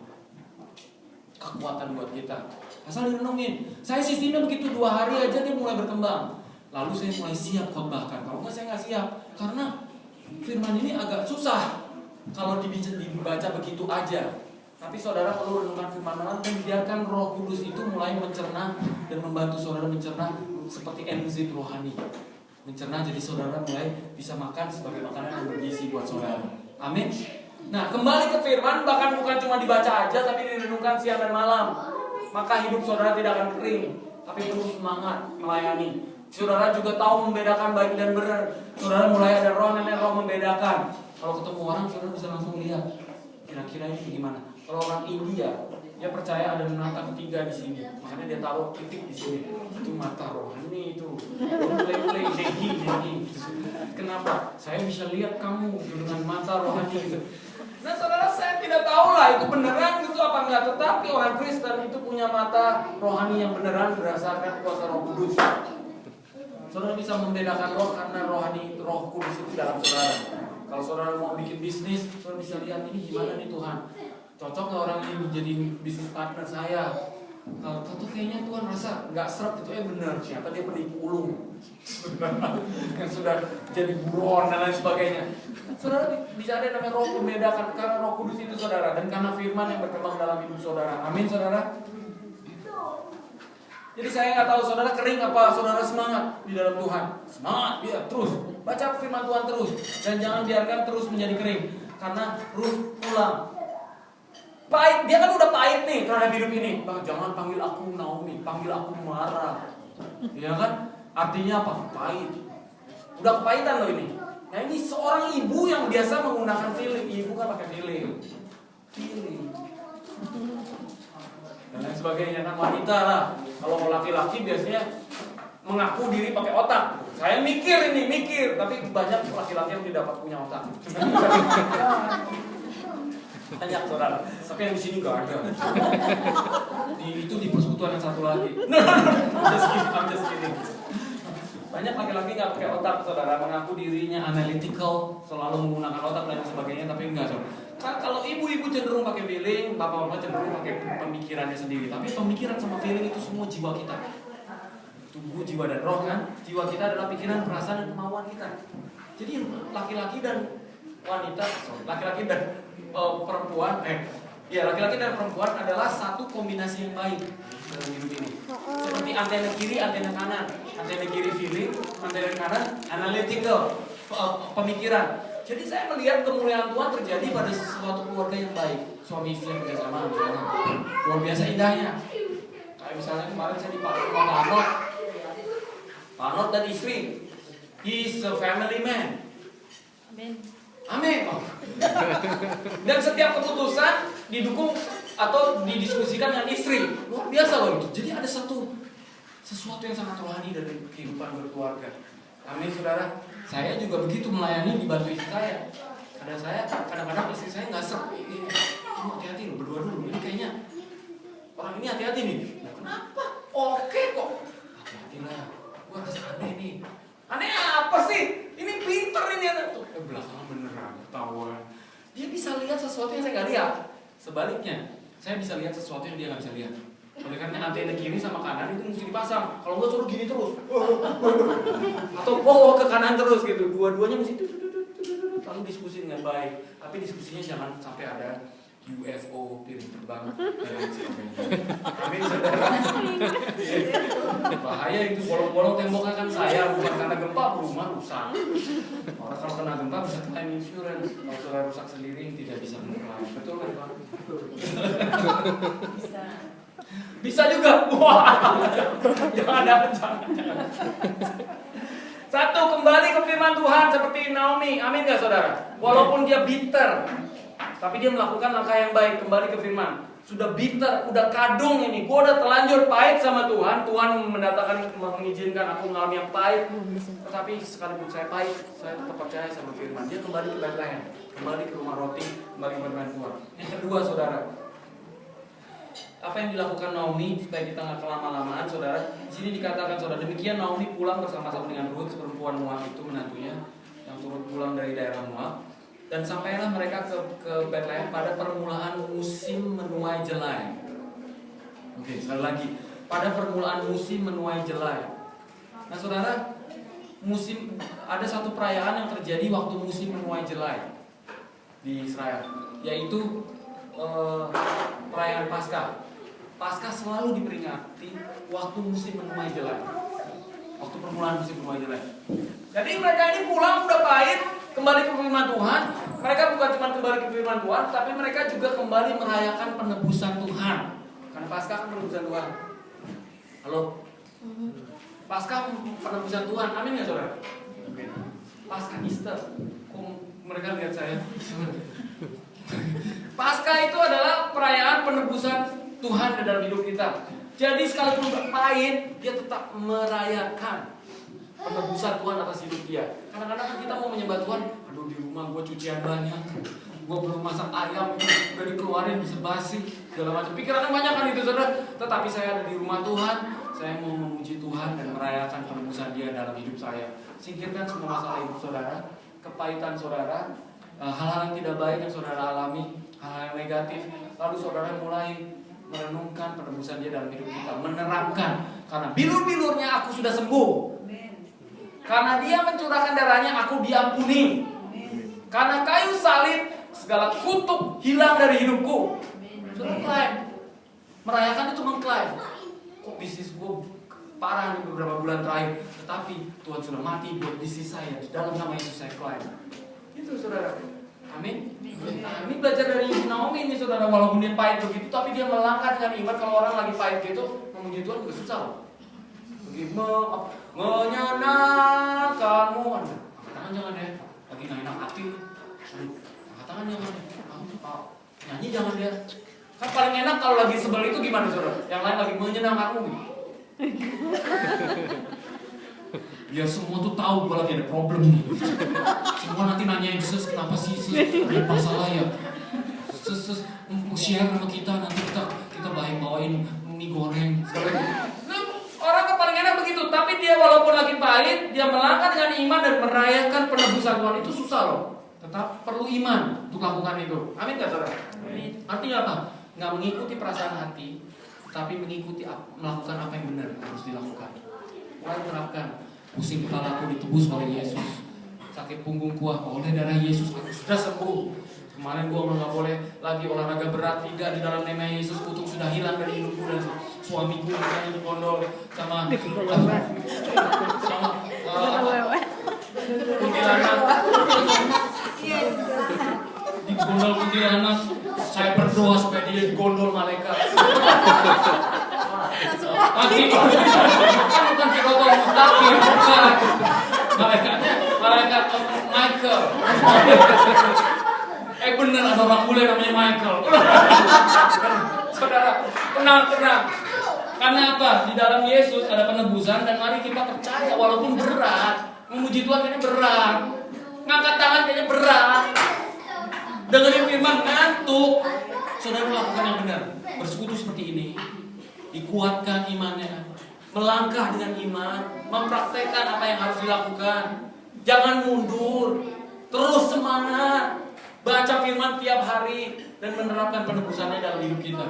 Kekuatan buat kita. Asal direnungin. Saya sistemnya begitu 2 hari aja dia mulai berkembang. Lalu saya mulai siap khotbahkan. Kalau enggak saya nggak siap, karena firman ini agak susah kalau dibaca begitu aja. Tapi saudara perlu renungkan firman Tuhan dan biarkan Roh Kudus itu mulai mencerna dan membantu saudara mencerna seperti enzim rohani. Mencerna jadi saudara mulai bisa makan sebagai makanan yang bergizi buat saudara. Amin. Nah, kembali ke firman, bahkan bukan cuma dibaca aja tapi direnungkan siang dan malam. Maka hidup saudara tidak akan kering, tapi terus semangat melayani. Saudara juga tahu membedakan baik dan benar. Saudara mulai ada roh dan roh membedakan. Kalau ketemu orang, saudara bisa langsung lihat kira-kira ini gimana. Kalau orang India, dia percaya ada mata ketiga di sini, makanya dia taruh titik di sini. Itu mata rohani itu. Play negi. Kenapa? Saya bisa lihat kamu dengan mata rohani itu. Nah, saudara, saya tidak tahu lah itu beneran itu apa enggak. Tetapi orang Kristen itu punya mata rohani yang beneran berdasarkan kuasa Roh Kudus. Saudara bisa membedakan roh karena rohani Roh Kudus itu dalam saudara. Kalau saudara mau bikin bisnis, saudara bisa lihat ini gimana nih Tuhan. Cocok nggak orang ini menjadi bisnis partner saya? Kalau tentu kayaknya Tuhan rasa nggak seret itu benar. Siapa dia penipu ulung yang sudah jadi buron dan lain sebagainya. Saudara bisa ada namanya roh membedakan karena Roh Kudus itu saudara dan karena firman yang berkembang dalam hidup saudara. Amin saudara. Jadi saya nggak tahu saudara kering apa saudara semangat di dalam Tuhan. Semangat, ya terus baca firman Tuhan terus dan jangan biarkan terus menjadi kering karena Ruth pulang. Pahit, dia kan udah pahit nih terhadap hidup ini. Bang, jangan panggil aku Naomi, panggil aku Mara. Ya kan? Artinya apa? Pahit. Udah kepahitan loh ini. Nah ini seorang ibu yang biasa menggunakan feeling. Ibu kan pakai feeling. Dan lain sebagainya kan wanita lah. Kalau laki-laki biasanya mengaku diri pakai otak. Saya mikir, tapi banyak laki-laki yang tidak punya otak. Banyak saudara, tapi yang di sini nggak ada. Itu di persekutuan yang satu lagi. I'm just kidding. Banyak laki-laki nggak pakai otak saudara, mengaku dirinya analytical, selalu menggunakan otak dan sebagainya, tapi enggak saudara. Kalau ibu-ibu cenderung pakai feeling, bapak-bapak cenderung pakai pemikirannya sendiri. Tapi pemikiran sama feeling itu semua jiwa kita. Tubuh, jiwa dan roh kan. Jiwa kita adalah pikiran, perasaan dan kemauan kita. Jadi laki-laki dan wanita, laki-laki dan perempuan, laki-laki dan perempuan adalah satu kombinasi yang baik dalam hidup ini. Seperti antena kiri, antena kanan. Antena kiri feeling, antena kanan analytical, pemikiran. Jadi saya melihat kemuliaan Tuhan terjadi pada suatu keluarga yang baik. Suami istri yang kerjasama, luar biasa indahnya. Kayak misalnya kemarin saya dipanggil sama Pak Arnold dan istri. He is a family man. Amin. Amin. Dan setiap keputusan didukung atau didiskusikan dengan istri. Luar biasa loh itu. Jadi ada sesuatu yang sangat rohani dari kehidupan berkeluarga. Amin, saudara. Saya juga begitu melayani, dibantu istri saya. Kadang-kadang istri saya nggak sepi. Hati-hati loh, berdua dulu. Ini kayaknya orang ini hati-hati nih. Nah, kenapa? Oke kok. Hati-hatilah. Gua rasa aneh nih. Aneh apa sih? Ini pinter ini anak tuh. Belakangan beneran ketahuan. Dia bisa lihat sesuatu yang saya nggak lihat. Sebaliknya, saya bisa lihat sesuatu yang dia nggak bisa lihat. Oleh karena antena kiri sama kanan itu mesti dipasang. Kalau nggak suruh gini terus, atau ke kanan terus gitu. Dua-duanya mesti lalu diskusi dengan baik. Tapi diskusinya jangan sampai ada UFO piring terbang. Amin, saudara. Bahaya itu, bolong-bolong temboknya kan saya, bukan karena gempa rumah rusak. Orang kalau kena gempa bisa claim insurance. Kalau saudara rusak sendiri tidak bisa mengklaim. Betul kan Pak? Bisa. Bisa juga. Wah. Jangan. Satu, kembali ke firman Tuhan seperti Naomi. Amin gak saudara? Walaupun dia bitter, tapi dia melakukan langkah yang baik. Kembali ke firman. Sudah bitter, udah kadung ini. Gue udah terlanjur pahit sama Tuhan. Tuhan mengizinkan aku mengalami yang pahit. Tetapi sekalipun saya pahit, saya tetap percaya sama firman. Dia kembali ke Bethlehem, kembali ke rumah roti, kembali bermain Tuhan. Yang kedua saudara, apa yang dilakukan Naomi supaya kita nggak kelama-lamaan, saudara? Di sini dikatakan, saudara, demikian Naomi pulang bersama-sama dengan Ruth, perempuan Moab itu, menantunya yang turut pulang dari daerah Moab, dan sampailah mereka ke Bethlehem pada permulaan musim menuai jelai. Oke, sekali lagi, pada permulaan musim menuai jelai. Nah, saudara, ada satu perayaan yang terjadi waktu musim menuai jelai di Israel, yaitu perayaan Paskah. Paskah selalu diperingati waktu musim menuai jelai, waktu permulaan musim menuai jelai. Jadi mereka ini pulang udah pahit, kembali ke firman Tuhan. Mereka bukan cuma kembali ke firman Tuhan, tapi mereka juga kembali merayakan penebusan Tuhan. Karena Paskah kan penebusan Tuhan. Halo? Paskah penebusan Tuhan. Amin ya saudara? Paskah Easter. Kok mereka lihat saya? Paskah itu adalah perayaan penebusan Tuhan di dalam hidup kita. Jadi sekalipun berpahit, dia tetap merayakan penebusan Tuhan atas hidup dia. Kadang-kadang kita mau menyembah Tuhan, aduh di rumah gue cucian banyak, gue belum masak ayam, udah dikeluarin bisa basi, segala macam. Pikirannya banyak kan itu saudara. Tetapi saya ada di rumah Tuhan, saya mau memuji Tuhan dan merayakan penebusan dia dalam hidup saya. Singkirkan semua masalah hidup saudara, kepahitan saudara, hal-hal yang tidak baik yang saudara alami, hal-hal yang negatif. Lalu saudara mulai merenungkan penebusan dia dalam hidup kita, menerapkan, karena bilur-bilurnya aku sudah sembuh, karena dia mencurahkan darahnya aku diampuni, karena kayu salib segala kutuk hilang dari hidupku. Sudah klaim, merayakan itu mengklaim. Kok bisnis gue parah nih beberapa bulan terakhir, tetapi Tuhan sudah mati buat bisnis saya, dalam nama Yesus saya klaim. Itu saudara. Amin. Nah, ini belajar dari Naomi ini saudara, walaupun dia pahit begitu, tapi dia melangkah dengan iman. Kalau orang lagi pahit gitu, memuji Tuhan juga susah loh. Begitu menyenangkanmu, angkat tangan jangan deh, lagi nggak enak hati. Angkat tangan jangan deh, nyanyi jangan deh. Kan paling enak kalau lagi sebel itu gimana saudara? Yang lain lagi menyenangkanmu gitu. Ya semua tuh tahu gue lagi ada problem nih. Semua nanti nanyain Sus, kenapa sih Sus? Ada masalah ya? Sus share sama kita, nanti kita bawain mie goreng. Orang kan paling enak begitu. Tapi dia walaupun lagi pahit, dia melangkah dengan iman dan merayakan penebusan Tuhan. Itu susah loh. Tetap perlu iman untuk lakukan itu. Amin gak saudara? Artinya apa? Nggak mengikuti perasaan hati, tapi mengikuti melakukan apa yang benar harus dilakukan. Mulai terapkan. Pusing kepalaku ditebus oleh Yesus, sakit punggungku oleh darah Yesus aku sudah sembuh. Kemarin gua nggak boleh lagi olahraga berat, tidak, di dalam nama Yesus kutuk sudah hilang dari hidupku dan suamiku misalnya digondol sama kuntilanak, digondol kuntilanak. Saya berdoa supaya dia digondol malaikat. mati. Kan bukan Siratal Mustaqim, bukan. Malaikatnya malaikat Michael. Bener ada orang bule namanya Michael. Saudara, tenang. Karena apa? Di dalam Yesus ada penebusan dan mari kita percaya walaupun berat. Memuji Tuhan kayaknya berat. Ngangkat tangan kayaknya berat. Dengerin firman ngantuk. Saudara lakukan yang benar. Bersekutu seperti ini. Dikuatkan imannya. Melangkah dengan iman. Mempraktekkan apa yang harus dilakukan. Jangan mundur. Terus semangat. Baca firman tiap hari. Dan menerapkan penebusannya dalam hidup kita.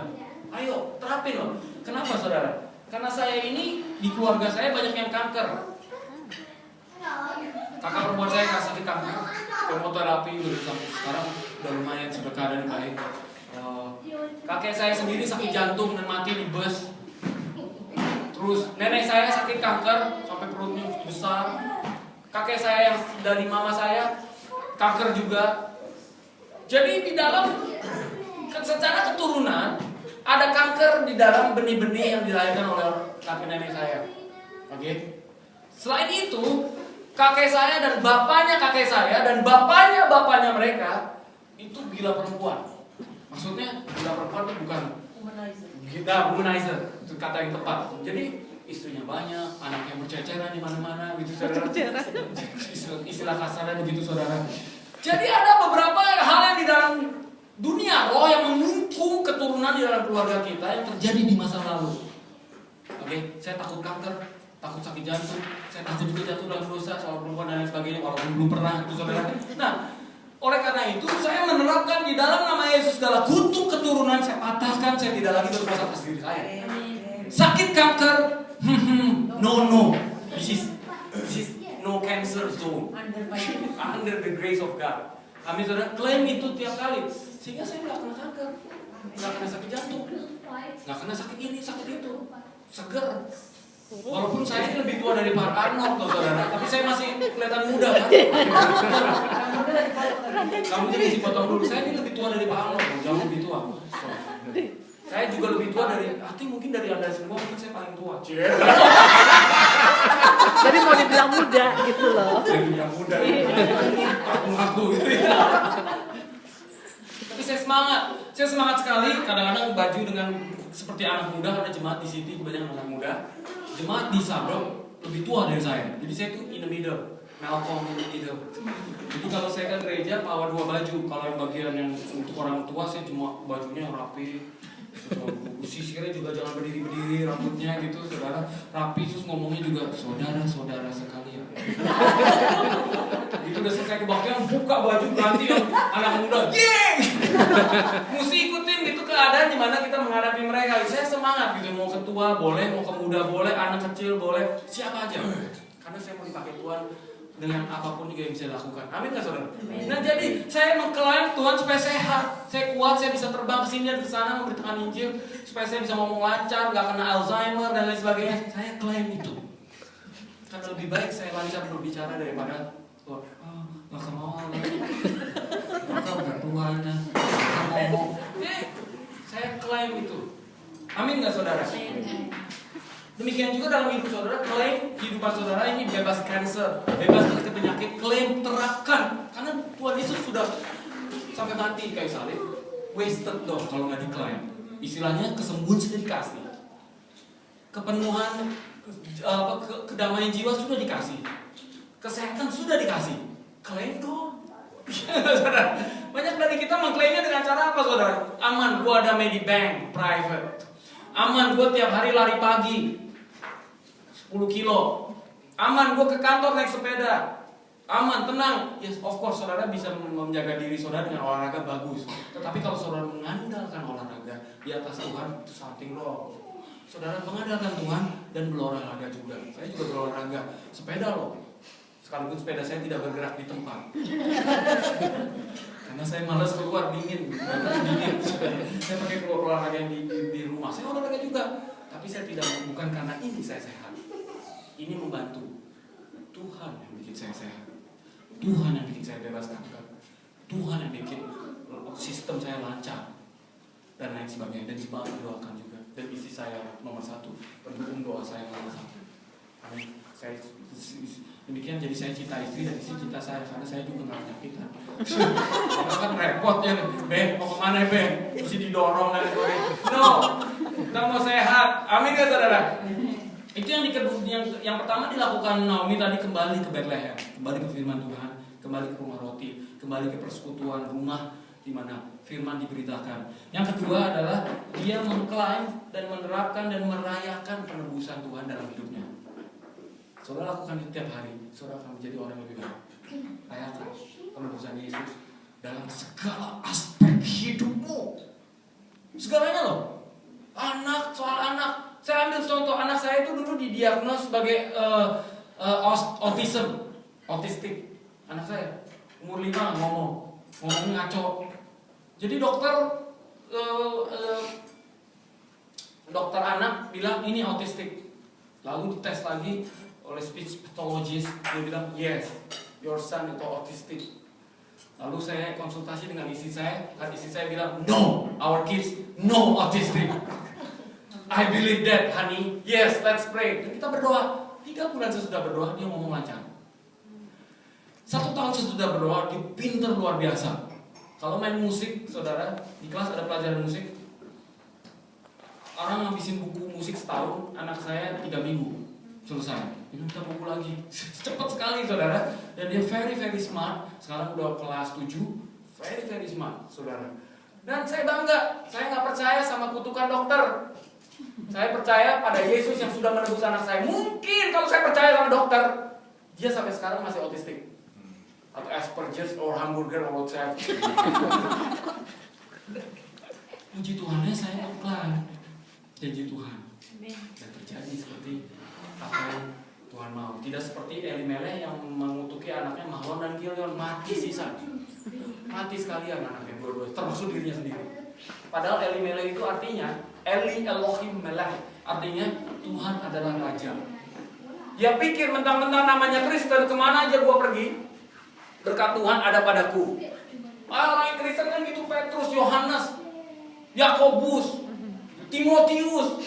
Ayo, terapin loh. Kenapa saudara? Karena saya ini, di keluarga saya banyak yang kanker. Kakak perempuan saya sakit kanker. Kemoterapi udah sampai sekarang udah lumayan sudah keadaan baik. Kakek saya sendiri sakit jantung dan mati di bus. Terus nenek saya sakit kanker sampai perutnya besar. Kakek saya yang dari mama saya kanker juga. Jadi di dalam secara keturunan ada kanker di dalam benih-benih yang dilahirkan oleh kakek nenek saya. Oke. Selain itu, kakek saya dan bapaknya kakek saya dan bapaknya mereka itu gila perempuan. Maksudnya gila perempuan itu bukan womanizer, itu kata yang tepat. Jadi istrinya banyak, anaknya berceceran di mana-mana gitu saudara. Istilah kasarnya begitu saudara. Jadi ada beberapa hal yang di dalam dunia roh yang menumpuk keturunan di dalam keluarga kita yang terjadi di masa lalu. Oke, saya takut kanker, takut sakit jantung, saya takut juga jatuh dalam dosa soal perempuan dan lain sebagainya walaupun belum pernah itu saudara. Nah, oleh karena itu saya menerapkan di dalam nama Yesus segala kutuk keturunan saya patahkan, saya tidak lagi berkuasa atas diri saya. Sakit kanker, no, this is no cancer zone, under the grace of God. Amin saudara, klaim itu tiap kali. Sehingga saya nggak kena kanker, nggak kena sakit jantung, nggak kena sakit ini, sakit itu, seger. Walaupun saya ini lebih tua dari Pak Arnold, saudara, tapi saya masih kelihatan muda kan. Kamu jadi isi potong dulu. Saya ini lebih tua dari Pak Arnold, jauh lebih tua. Saya juga lebih tua dari, mungkin dari Anda semua, mungkin saya paling tua. Jadi mau dibilang muda gitu loh. Dibilang muda. Aku. Tapi saya semangat sekali. Kadang-kadang baju dengan seperti anak muda, karena jemaat di City kebanyakan anak muda. Jemaat di Sabrok lebih tua dari saya. Jadi saya tuh in the middle, Malcolm in the middle. Jadi kalau saya ke gereja bawa 2 baju. Kalau yang bagian yang untuk orang tua saya cuma bajunya rapi. Sisirnya juga jangan berdiri-berdiri, rambutnya gitu saudara rapi, terus ngomongnya juga saudara-saudara sekalian. Itu udah selesai kebaktian, buka baju ganti yang anak muda, mesti ikutin gitu keadaan dimana kita menghadapi mereka. Saya semangat gitu, mau ketua boleh, mau ke muda boleh, anak kecil boleh, siapa aja. Karena saya mau dipakai Tuhan dengan apapun juga yang bisa dilakukan. Amin gak saudara? Nah jadi saya mengklaim Tuhan supaya sehat, saya kuat, saya bisa terbang ke sini dan ke sana memberitakan Injil, supaya saya bisa ngomong lancar, gak kena Alzheimer dan lain sebagainya. Saya klaim itu. Karena lebih baik saya lancar berbicara daripada Tuhan. Gak mau lagi. Gak bertuhan. Gak ngomong. Saya klaim itu. Amin gak saudara? Demikian juga dalam hidup saudara, klaim kehidupan saudara ini bebas kanker, bebas dari penyakit, klaim terapkan. Karena Tuhan Yesus sudah sampai mati di kayu salib, wasted dong kalau nggak diklaim. Istilahnya kesembuhan sudah dikasih, kepenuhan, kedamaian jiwa sudah dikasih, kesehatan sudah dikasih, klaim dong. Banyak dari kita mengklaimnya dengan cara apa saudara? Aman, gua ada Medibank private. Aman, gue tiap hari lari pagi 10 kilo. Aman, gue ke kantor naik sepeda. Aman, tenang. Yes, of course, saudara bisa menjaga diri saudara dengan olahraga bagus. Tetapi kalau saudara mengandalkan olahraga di atas Tuhan, itu something wrong. Saudara mengandalkan Tuhan dan berolahraga juga. Saya juga berolahraga sepeda loh. Sekalipun sepeda saya tidak bergerak di tempat. Karena saya malas keluar, dingin. Saya pakai olahraga yang di rumah. Saya olahraga juga, tapi saya tidak, bukan karena ini saya sehat. Ini membantu. Tuhan yang bikin saya sehat. Tuhan yang bikin saya bebas kanker. Tuhan yang bikin sistem saya lancar dan lain sebagainya. Dan jemaat berdoakan juga. dan istri saya nomor 1, pendukung doa saya nomor 1. Amin. Saya demikian, jadi saya cinta istri dan istri cinta saya, karena saya juga nggak penyakitan. Karena kan repot ya, Ben mau kemana Ben? Mesti didorong dan sebagainya. No, kita mau sehat. Amin ya saudara. Itu yang pertama dilakukan Naomi tadi, kembali ke Bethlehem, kembali ke firman Tuhan, kembali ke rumah roti, kembali ke persekutuan rumah di mana firman diberitakan. Yang kedua adalah dia mengklaim dan menerapkan dan merayakan penebusan Tuhan dalam hidupnya. Saudara lakukan itu tiap hari, saudara akan menjadi orang yang lebih baik. Rayakan penebusan Yesus dalam segala aspek hidupmu. Segalanya loh. Anak, soal anak. Saya ambil contoh, anak saya itu dulu didiagnos sebagai autistik. Anak saya umur 5 ngomong ngaco. Jadi dokter anak bilang ini autistik. Lalu dites lagi oleh speech pathologist, dia bilang yes, your son itu autistik. Lalu saya konsultasi dengan istri saya, kan istri saya bilang no, our kids no autistic. I believe that, honey. Yes, let's pray. Dan kita berdoa. 3 bulan sesudah berdoa, dia ngomong lancar. 1 tahun sesudah berdoa, dia pintar luar biasa. Kalau main musik, saudara, di kelas ada pelajaran musik. Orang ngabisin buku musik setahun, anak saya 3 minggu selesai. Dia minta buku lagi. Cepat sekali, saudara. Dan dia very very smart. Sekarang udah kelas 7, very very smart, saudara. Dan saya bangga. Saya nggak percaya sama kutukan dokter. Saya percaya pada Yesus yang sudah menebus anak saya. Mungkin kalau saya percaya sama dokter, dia sampai sekarang masih autistik. Atau Asperger's or hamburger or whatever. Puji Tuhannya saya mengklaim janji Tuhan. Dan terjadi seperti apa yang Tuhan mau. Tidak seperti Elimelech yang mengutuki anaknya Mahlon dan Kilion. Mati sisa. Mati sekalian anaknya dua-dua, termasuk dirinya sendiri. Padahal Elimelech itu artinya Eli Elohim Melech, artinya Tuhan adalah Raja. Dia pikir mentang-mentang namanya Kristen, kemana aja gua pergi, berkat Tuhan ada padaku. Orang yang Kristen kan gitu, Petrus, Yohanes, Yakobus, Timotius,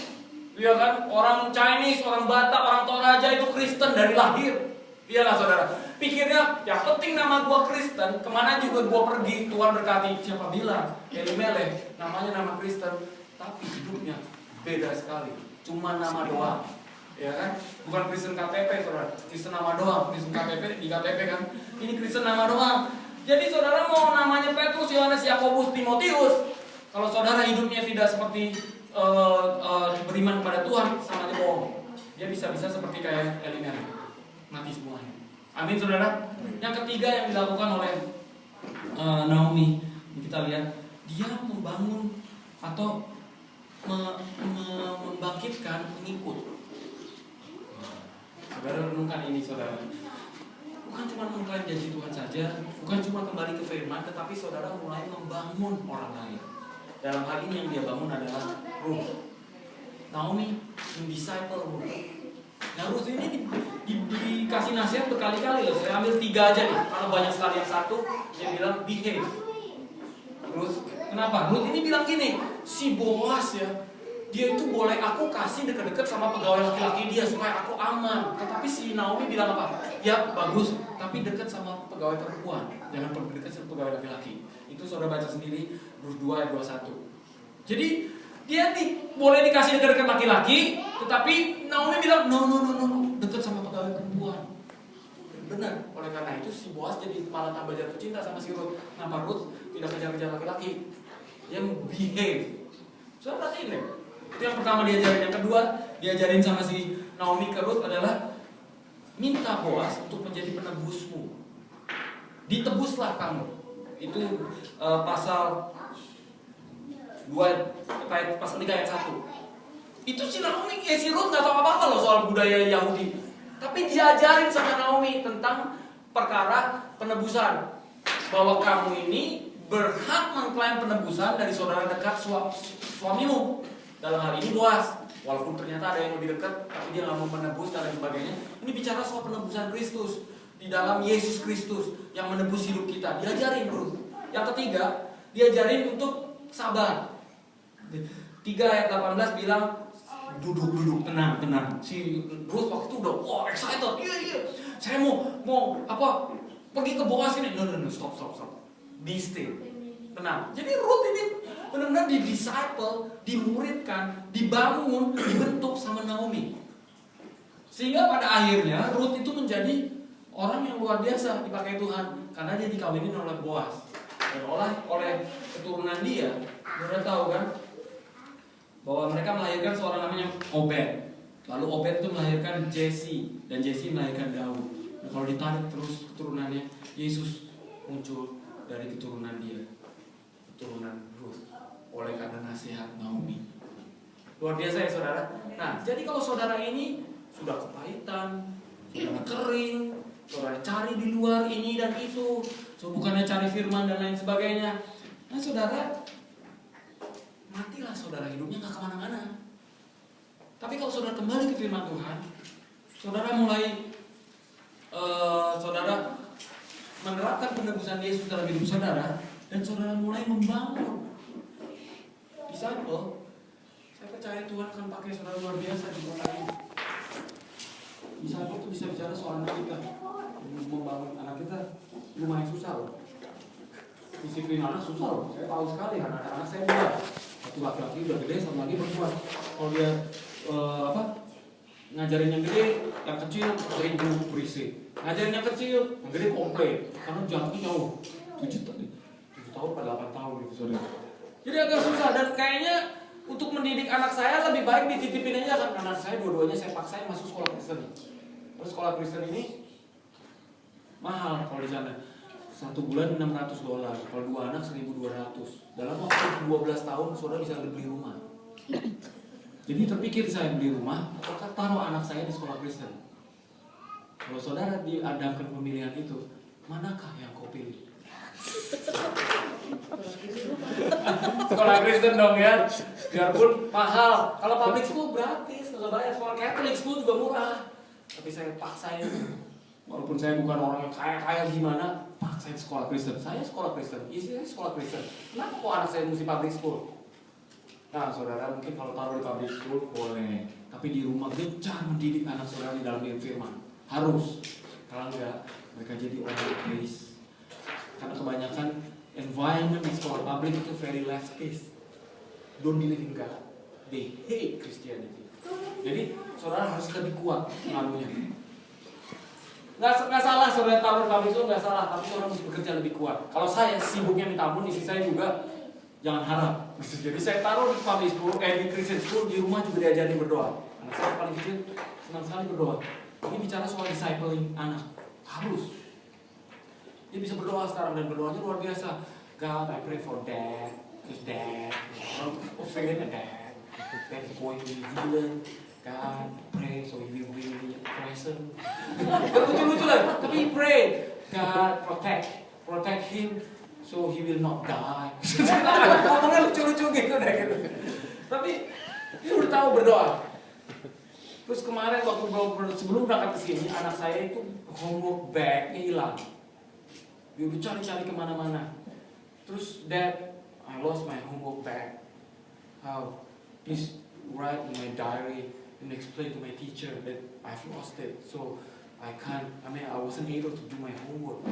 ya kan, orang Chinese, orang Batak, orang Toraja itu Kristen dari lahir. Iyalah saudara. Pikirnya, ya penting nama gua Kristen, kemana juga gua pergi, Tuhan berkati. Siapa bilang? Elimelech, namanya nama Kristen. Tapi hidupnya beda sekali. Cuma nama doang, ya kan? Bukan Kristen KTP, saudara. Kristen nama doang. Kristen KTP di KTP kan? Ini Kristen nama doang. Jadi saudara mau namanya Petrus, Yohanes, Yakobus, Timotius, kalau saudara hidupnya tidak seperti beriman kepada Tuhan, sama aja bohong. Dia bisa-bisa seperti kayak Elimelech, mati semuanya. Amin, saudara. Yang ketiga yang dilakukan oleh Naomi, kita lihat dia membangun atau membangkitkan pengikut. Saudara renungkan ini, saudara. Bukan cuma mengklaim janji Tuhan saja, bukan cuma kembali ke firman, tetapi saudara mulai membangun orang lain. Dalam hal ini yang dia bangun adalah Ruth. Naomi mendisciple Ruth. Nah, Ruth ini dikasih nasihat berkali-kali loh. Saya ambil 3 aja nih, karena banyak sekali. Yang satu dia bilang behave. Ruth, kenapa? Ruth ini bilang gini, si Boaz ya, dia itu boleh aku kasih deket-deket sama pegawai laki-laki dia supaya aku aman. Tetapi si Naomi bilang apa? Ya bagus, tapi deket sama pegawai perempuan, jangan deket sama pegawai laki-laki. Itu saudara baca sendiri, Ruth 2 ayat 21. Jadi dia boleh dikasih deket-deket laki-laki, tetapi Naomi bilang no, deket sama pegawai perempuan. Benar, oleh karena itu si Boaz jadi malah tambah jatuh cinta sama si Ruth. Kenapa Ruth tidak kejar-kejar laki-laki? Dia behave. Saudara perhatiin deh. Itu yang pertama diajarin. Yang kedua diajarin sama si Naomi ke Ruth adalah minta Boaz untuk menjadi penebusmu. Ditebuslah kamu. Itu pasal 2 pasal 3 ayat 1. Itu si Naomi, si Ruth gak tahu apa-apa loh soal budaya Yahudi. Tapi diajarin sama Naomi tentang perkara penebusan. Bahwa kamu ini berhak mengklaim penebusan dari saudara dekat suamimu. Dalam hal ini Boaz. Walaupun ternyata ada yang lebih dekat, tapi dia gak mau menebus dan lain sebagainya. Ini bicara soal penebusan Kristus. Di dalam Yesus Kristus yang menebus hidup kita. Diajarin Ruth. Yang ketiga, diajarin untuk sabar. 3 ayat 18 bilang, duduk, tenang. Si Ruth waktu itu udah, wah excited, iya, saya mau pergi ke Boaz ini. No, stop. Be still, tenang. Jadi Ruth ini benar-benar di disciple, dimuridkan, dibangun, dibentuk sama Naomi. Sehingga pada akhirnya Ruth itu menjadi orang yang luar biasa dipakai Tuhan karena dia dikawinin oleh Boaz. Dan oleh keturunan dia, Saudara tahu kan, bahwa mereka melahirkan seorang namanya Obed. Lalu Obed itu melahirkan Jesse, dan Jesse melahirkan Daud. Nah, kalau ditarik terus keturunannya, Yesus muncul dari keturunan dia, keturunan Ruth, oleh karena nasihat Naomi. Luar biasa ya saudara. Nah, jadi kalau saudara ini sudah kepahitan, saudara kering, saudara cari di luar ini dan itu, bukannya cari firman dan lain sebagainya. Nah saudara, matilah saudara, hidupnya gak kemana-mana. Tapi kalau saudara kembali ke firman Tuhan, saudara mulai saudara menerapkan penebusan Yesus dalam hidup saudara, dan saudara mulai membangun disciple. Saya percaya Tuhan akan pakai saudara luar biasa di kota ini. Disciple itu bisa bicara soal anak kita. Membangun anak kita lumayan susah loh. Disiplin anak susah loh. Saya tahu sekali karena anak saya dua. Satu laki-laki udah gede, satu lagi perempuan. Kalau dia ngajarin yang gede, yang kecil ribut berisik. Ngajarin yang kecil, yang gede komplain. Karena jaraknya jauh, 7 tahun pada 8 tahun gitu saudara. Jadi agak susah, dan kayaknya untuk mendidik anak saya lebih baik dititipin aja kan. Anak saya dua-duanya saya paksain masuk sekolah Kristen. Terus sekolah Kristen ini mahal kalau di sana. 1 bulan $600, kalau 2 anak 1.200. Dalam waktu 12 tahun saudara bisa beli rumah. Jadi terpikir saya beli rumah, apakah taruh anak saya di sekolah Kristen? Kalau saudara diadamkan pemilihan itu, manakah yang kau pilih? Sekolah Kristen dong ya, biarpun mahal. Kalau public school gratis, nggak bayar. Sekolah Catholic school juga murah. Tapi saya paksain, walaupun saya bukan orang yang kaya gimana, paksain sekolah Kristen. Saya sekolah Kristen, isinya sekolah Kristen. Kenapa kok anak saya mesti public school? Nah saudara, mungkin kalau taruh di public school boleh, tapi di rumah gencar mendidik anak saudara di dalam firman. Harus. Kalau enggak, mereka jadi orang ateis. Karena kebanyakan environment di sekolah publik itu very leftist. Don't believe in God. They hate Christianity. Jadi saudara harus lebih kuat pengaruhnya. Nggak salah saudara taruh public school, nggak salah, tapi saudara harus bekerja lebih kuat. Kalau saya sibuknya minta ampun, istri saya juga jangan harap. Jadi saya taruh di public school, di Christian school, di rumah juga diajari berdoa. Anak saya paling kecil senang sekali berdoa. Ini bicara soal discipling anak, harus. Dia bisa berdoa sekarang dan berdoanya luar biasa. God, I pray for dad, his dad, Australian dad, that is going to New Zealand. God, pray so he will be present. Lucu-lucu lah, tapi pray. God, protect him so he will not die. Ngomongnya lucu-lucu gitu deh gitu. Tapi dia udah tahu berdoa. Terus kemarin waktu sebelum berangkat ke sini, anak saya itu homework bagnya hilang. Dia udah cari-cari kemana-mana. Terus, Dad, I lost my homework bag. How? Please write in my diary and explain to my teacher that I've lost it. So I wasn't able to do my homework.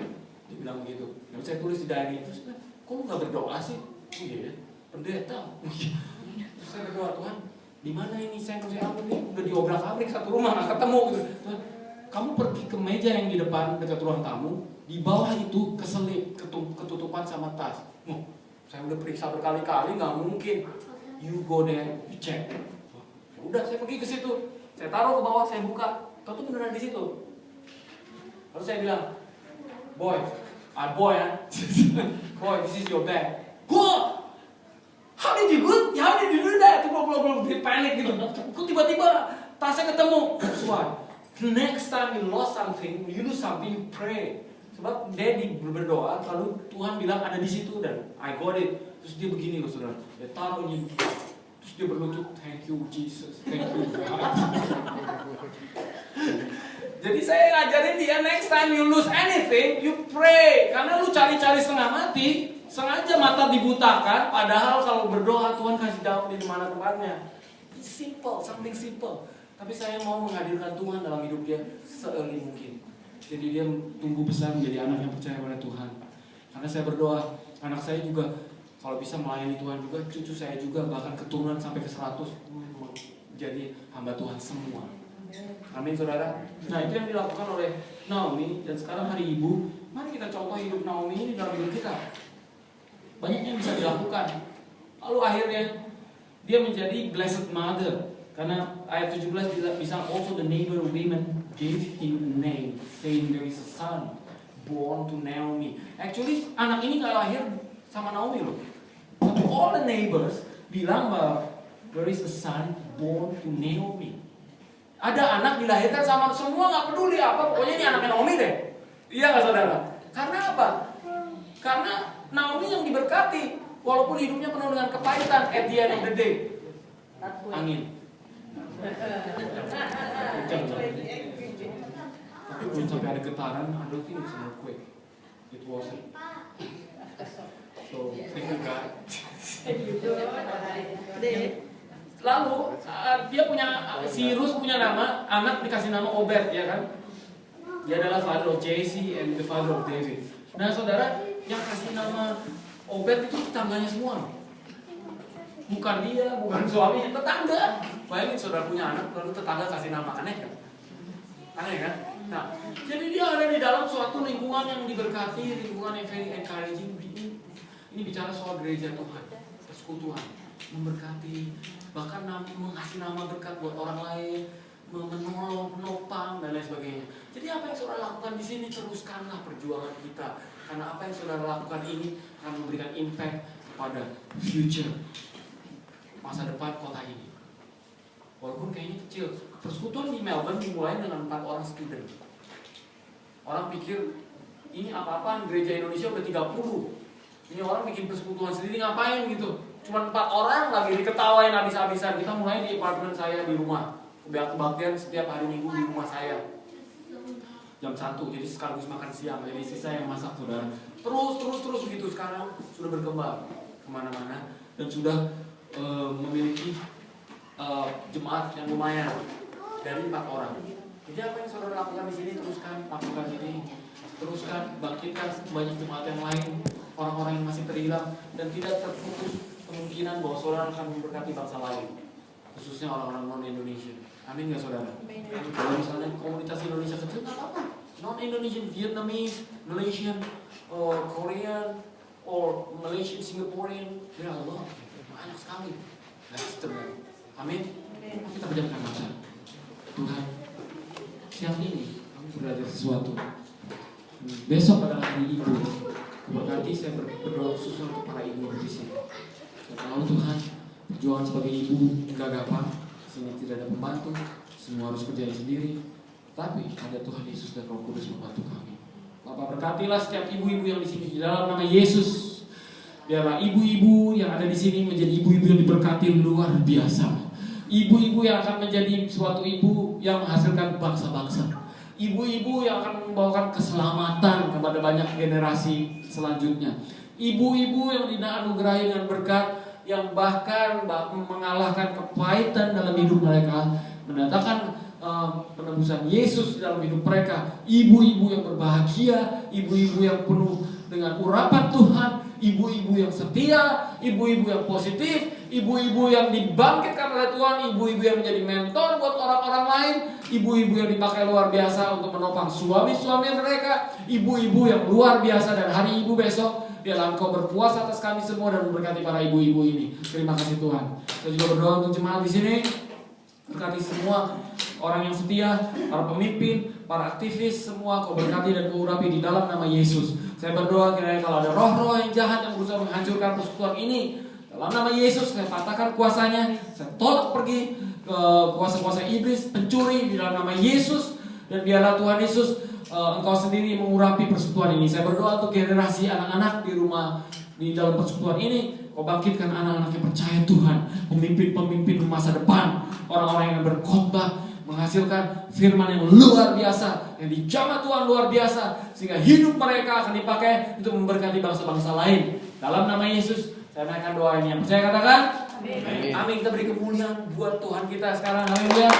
Dia bilang begitu. Lalu saya tulis di diary. Terus, kok lu gak berdoa sih? Oh iya, pendeta. Terus saya berdoa, Tuhan, di mana ini saya mesti apa nih? Udah diobrak-abrik satu rumah nggak ketemu gitu. Tuhan, kamu pergi ke meja yang di depan dekat ruang tamu. Di bawah itu keselip, ketutupan sama tas. Saya udah periksa berkali-kali, nggak mungkin. You go there, you check. Udah, saya pergi ke situ. Saya taruh ke bawah, saya buka. Tahu tuh beneran di situ. Lalu saya bilang, boy, boy, this is your bag. Whoa! How did you do that? Belum panik gitu. Kok tiba-tiba tasnya ketemu? That's why. Next time you lose something, you pray. Sebab Daddy berdoa, lalu Tuhan bilang ada di situ dan I got it. Terus dia begini loh saudara, dia taruh ini, terus dia berlutut, thank you Jesus, thank you God. Jadi saya ngajarin dia next time you lose anything, you pray. Karena lu cari-cari setengah mati, Sengaja mata dibutakan, padahal kalau berdoa Tuhan kasih tahu di mana tempatnya. Simple, something simple. Tapi saya mau menghadirkan Tuhan dalam hidup dia se-early mungkin. Jadi dia tumbuh besar menjadi anak yang percaya pada Tuhan. Karena saya berdoa, anak saya juga kalau bisa melayani Tuhan juga, cucu saya juga, bahkan keturunan sampai ke 100 jadi hamba Tuhan semua. Amin saudara. Nah itu yang dilakukan oleh Naomi. Dan sekarang hari Ibu, mari kita contoh hidup Naomi ini dalam hidup kita. Banyak yang bisa dilakukan. Lalu akhirnya dia menjadi blessed mother. Karena ayat 17 bisa also the neighbor women gave him a name, saying there is a son born to Naomi. Actually anak ini gak lahir sama Naomi loh. Tapi all the neighbors bilang bahwa there is a son born to Naomi. Ada anak dilahirkan sama semua, gak peduli apa, pokoknya ini anaknya Naomi deh. Iya gak saudara? Karena apa? Karena Naomi yang diberkati, walaupun hidupnya penuh dengan kepahitan at the end of the day. Angin. Tapi belum sampai ada getaran, I don't think it's an earthquake. It wasn't. So, thank you God. Lalu dia punya, si Rus punya nama, anak dikasih nama Obed, ya kan? Dia adalah father of Jesse and the father of David. Nah saudara, yang kasih nama Obed itu tetangganya semua. Bukan dia, bukan suaminya, tetangga. Bayangin saudara punya anak, lalu tetangga kasih nama, aneh kan? Aneh kan? Nah, jadi dia ada di dalam suatu lingkungan yang diberkati, lingkungan yang very encouraging. Ini bicara soal gereja Tuhan, persekutuan, memberkati, bahkan mengasih nama berkat buat orang lain, menolong, menopang dan lain sebagainya. Jadi apa yang saudara lakukan di sini, teruskanlah perjuangan kita. Karena apa yang saudara lakukan ini akan memberikan impact kepada future, masa depan kota ini. Walaupun kayaknya kecil, persekutuan di Melbourne dimulai dengan 4 orang student. Orang pikir ini apa-apaan, gereja Indonesia udah 30. Ini orang bikin persekutuan sendiri ngapain gitu. Cuma 4 orang lagi diketawain habis-habisan. Kita mulai di apartemen saya di rumah. Kebaktian setiap hari Minggu di rumah saya. Jam 1, jadi sekaligus makan siang. Jadi istri saya yang masak saudara. Terus begitu sekarang sudah berkembang kemana-mana dan sudah memiliki jemaat yang lumayan dari 4 orang. Jadi apa yang saudara lakukan di sini, teruskan lakukan ini, teruskan bangkitkan banyak jemaat yang lain, orang-orang yang masih terhilang dan tidak terputus kemungkinan bahwa saudara akan memberkati bangsa lain, khususnya orang-orang non-Indonesia. Amin nggak saudara? Kalau misalnya komunitas Indonesia kecil nggak apa-apa, non-Indonesian, Vietnamese, Malaysian, or Korean, or Malaysian, Singaporean, ya Allah, banyak sekali. That's the way. Amin. Kita pejamkan mata. Tuhan, siang ini kami belajar sesuatu. Besok adalah hari Ibu. Berkati saya berdoa khusus untuk para ibu di sini. Dan kalau Tuhan, perjuangan sebagai ibu enggak gampang. Sini tidak ada pembantu, semua harus kerjain sendiri. Tapi ada Tuhan Yesus dan Roh Kudus membantu kami. Bapak berkatilah setiap ibu-ibu yang di sini di dalam nama Yesus. Biarlah ibu-ibu yang ada di sini menjadi ibu-ibu yang diberkati luar biasa. Ibu-ibu yang akan menjadi suatu ibu yang menghasilkan bangsa-bangsa. Ibu-ibu yang akan membawakan keselamatan kepada banyak generasi selanjutnya. Ibu-ibu yang dianugerahi dengan berkat yang bahkan mengalahkan kepahitan dalam hidup mereka, mendatangkan penebusan Yesus dalam hidup mereka. Ibu-ibu yang berbahagia, ibu-ibu yang penuh dengan urapan Tuhan, ibu-ibu yang setia, ibu-ibu yang positif, ibu-ibu yang dibangkitkan oleh Tuhan, ibu-ibu yang menjadi mentor buat orang-orang lain, ibu-ibu yang dipakai luar biasa untuk menopang suami-suami mereka, ibu-ibu yang luar biasa. Dan hari Ibu besok, biarlah Engkau berpuasa atas kami semua dan memberkati para ibu-ibu ini. Terima kasih Tuhan. Saya juga berdoa untuk jemaat di sini. Berkati semua orang yang setia, para pemimpin, para aktivis, semua Kau berkati dan Kau urapi di dalam nama Yesus. Saya berdoa kiranya kalau ada roh-roh yang jahat yang berusaha menghancurkan persekutuan ini, dalam nama Yesus saya patahkan kuasanya, saya tolak pergi ke kuasa-kuasa iblis, pencuri di dalam nama Yesus. Dan biarlah Tuhan Yesus Engkau sendiri mengurapi persekutuan ini. Saya berdoa untuk generasi anak-anak di rumah, di dalam persekutuan ini, Kau bangkitkan anak-anak yang percaya Tuhan, pemimpin-pemimpin masa depan, orang-orang yang berkhotbah, menghasilkan firman yang luar biasa, yang dijamah Tuhan luar biasa, sehingga hidup mereka akan dipakai untuk memberkati bangsa-bangsa lain. Dalam nama Yesus, saya naikkan doa ini. Yang percaya katakan, amin. Kita beri kemuliaan buat Tuhan kita sekarang. Haleluya.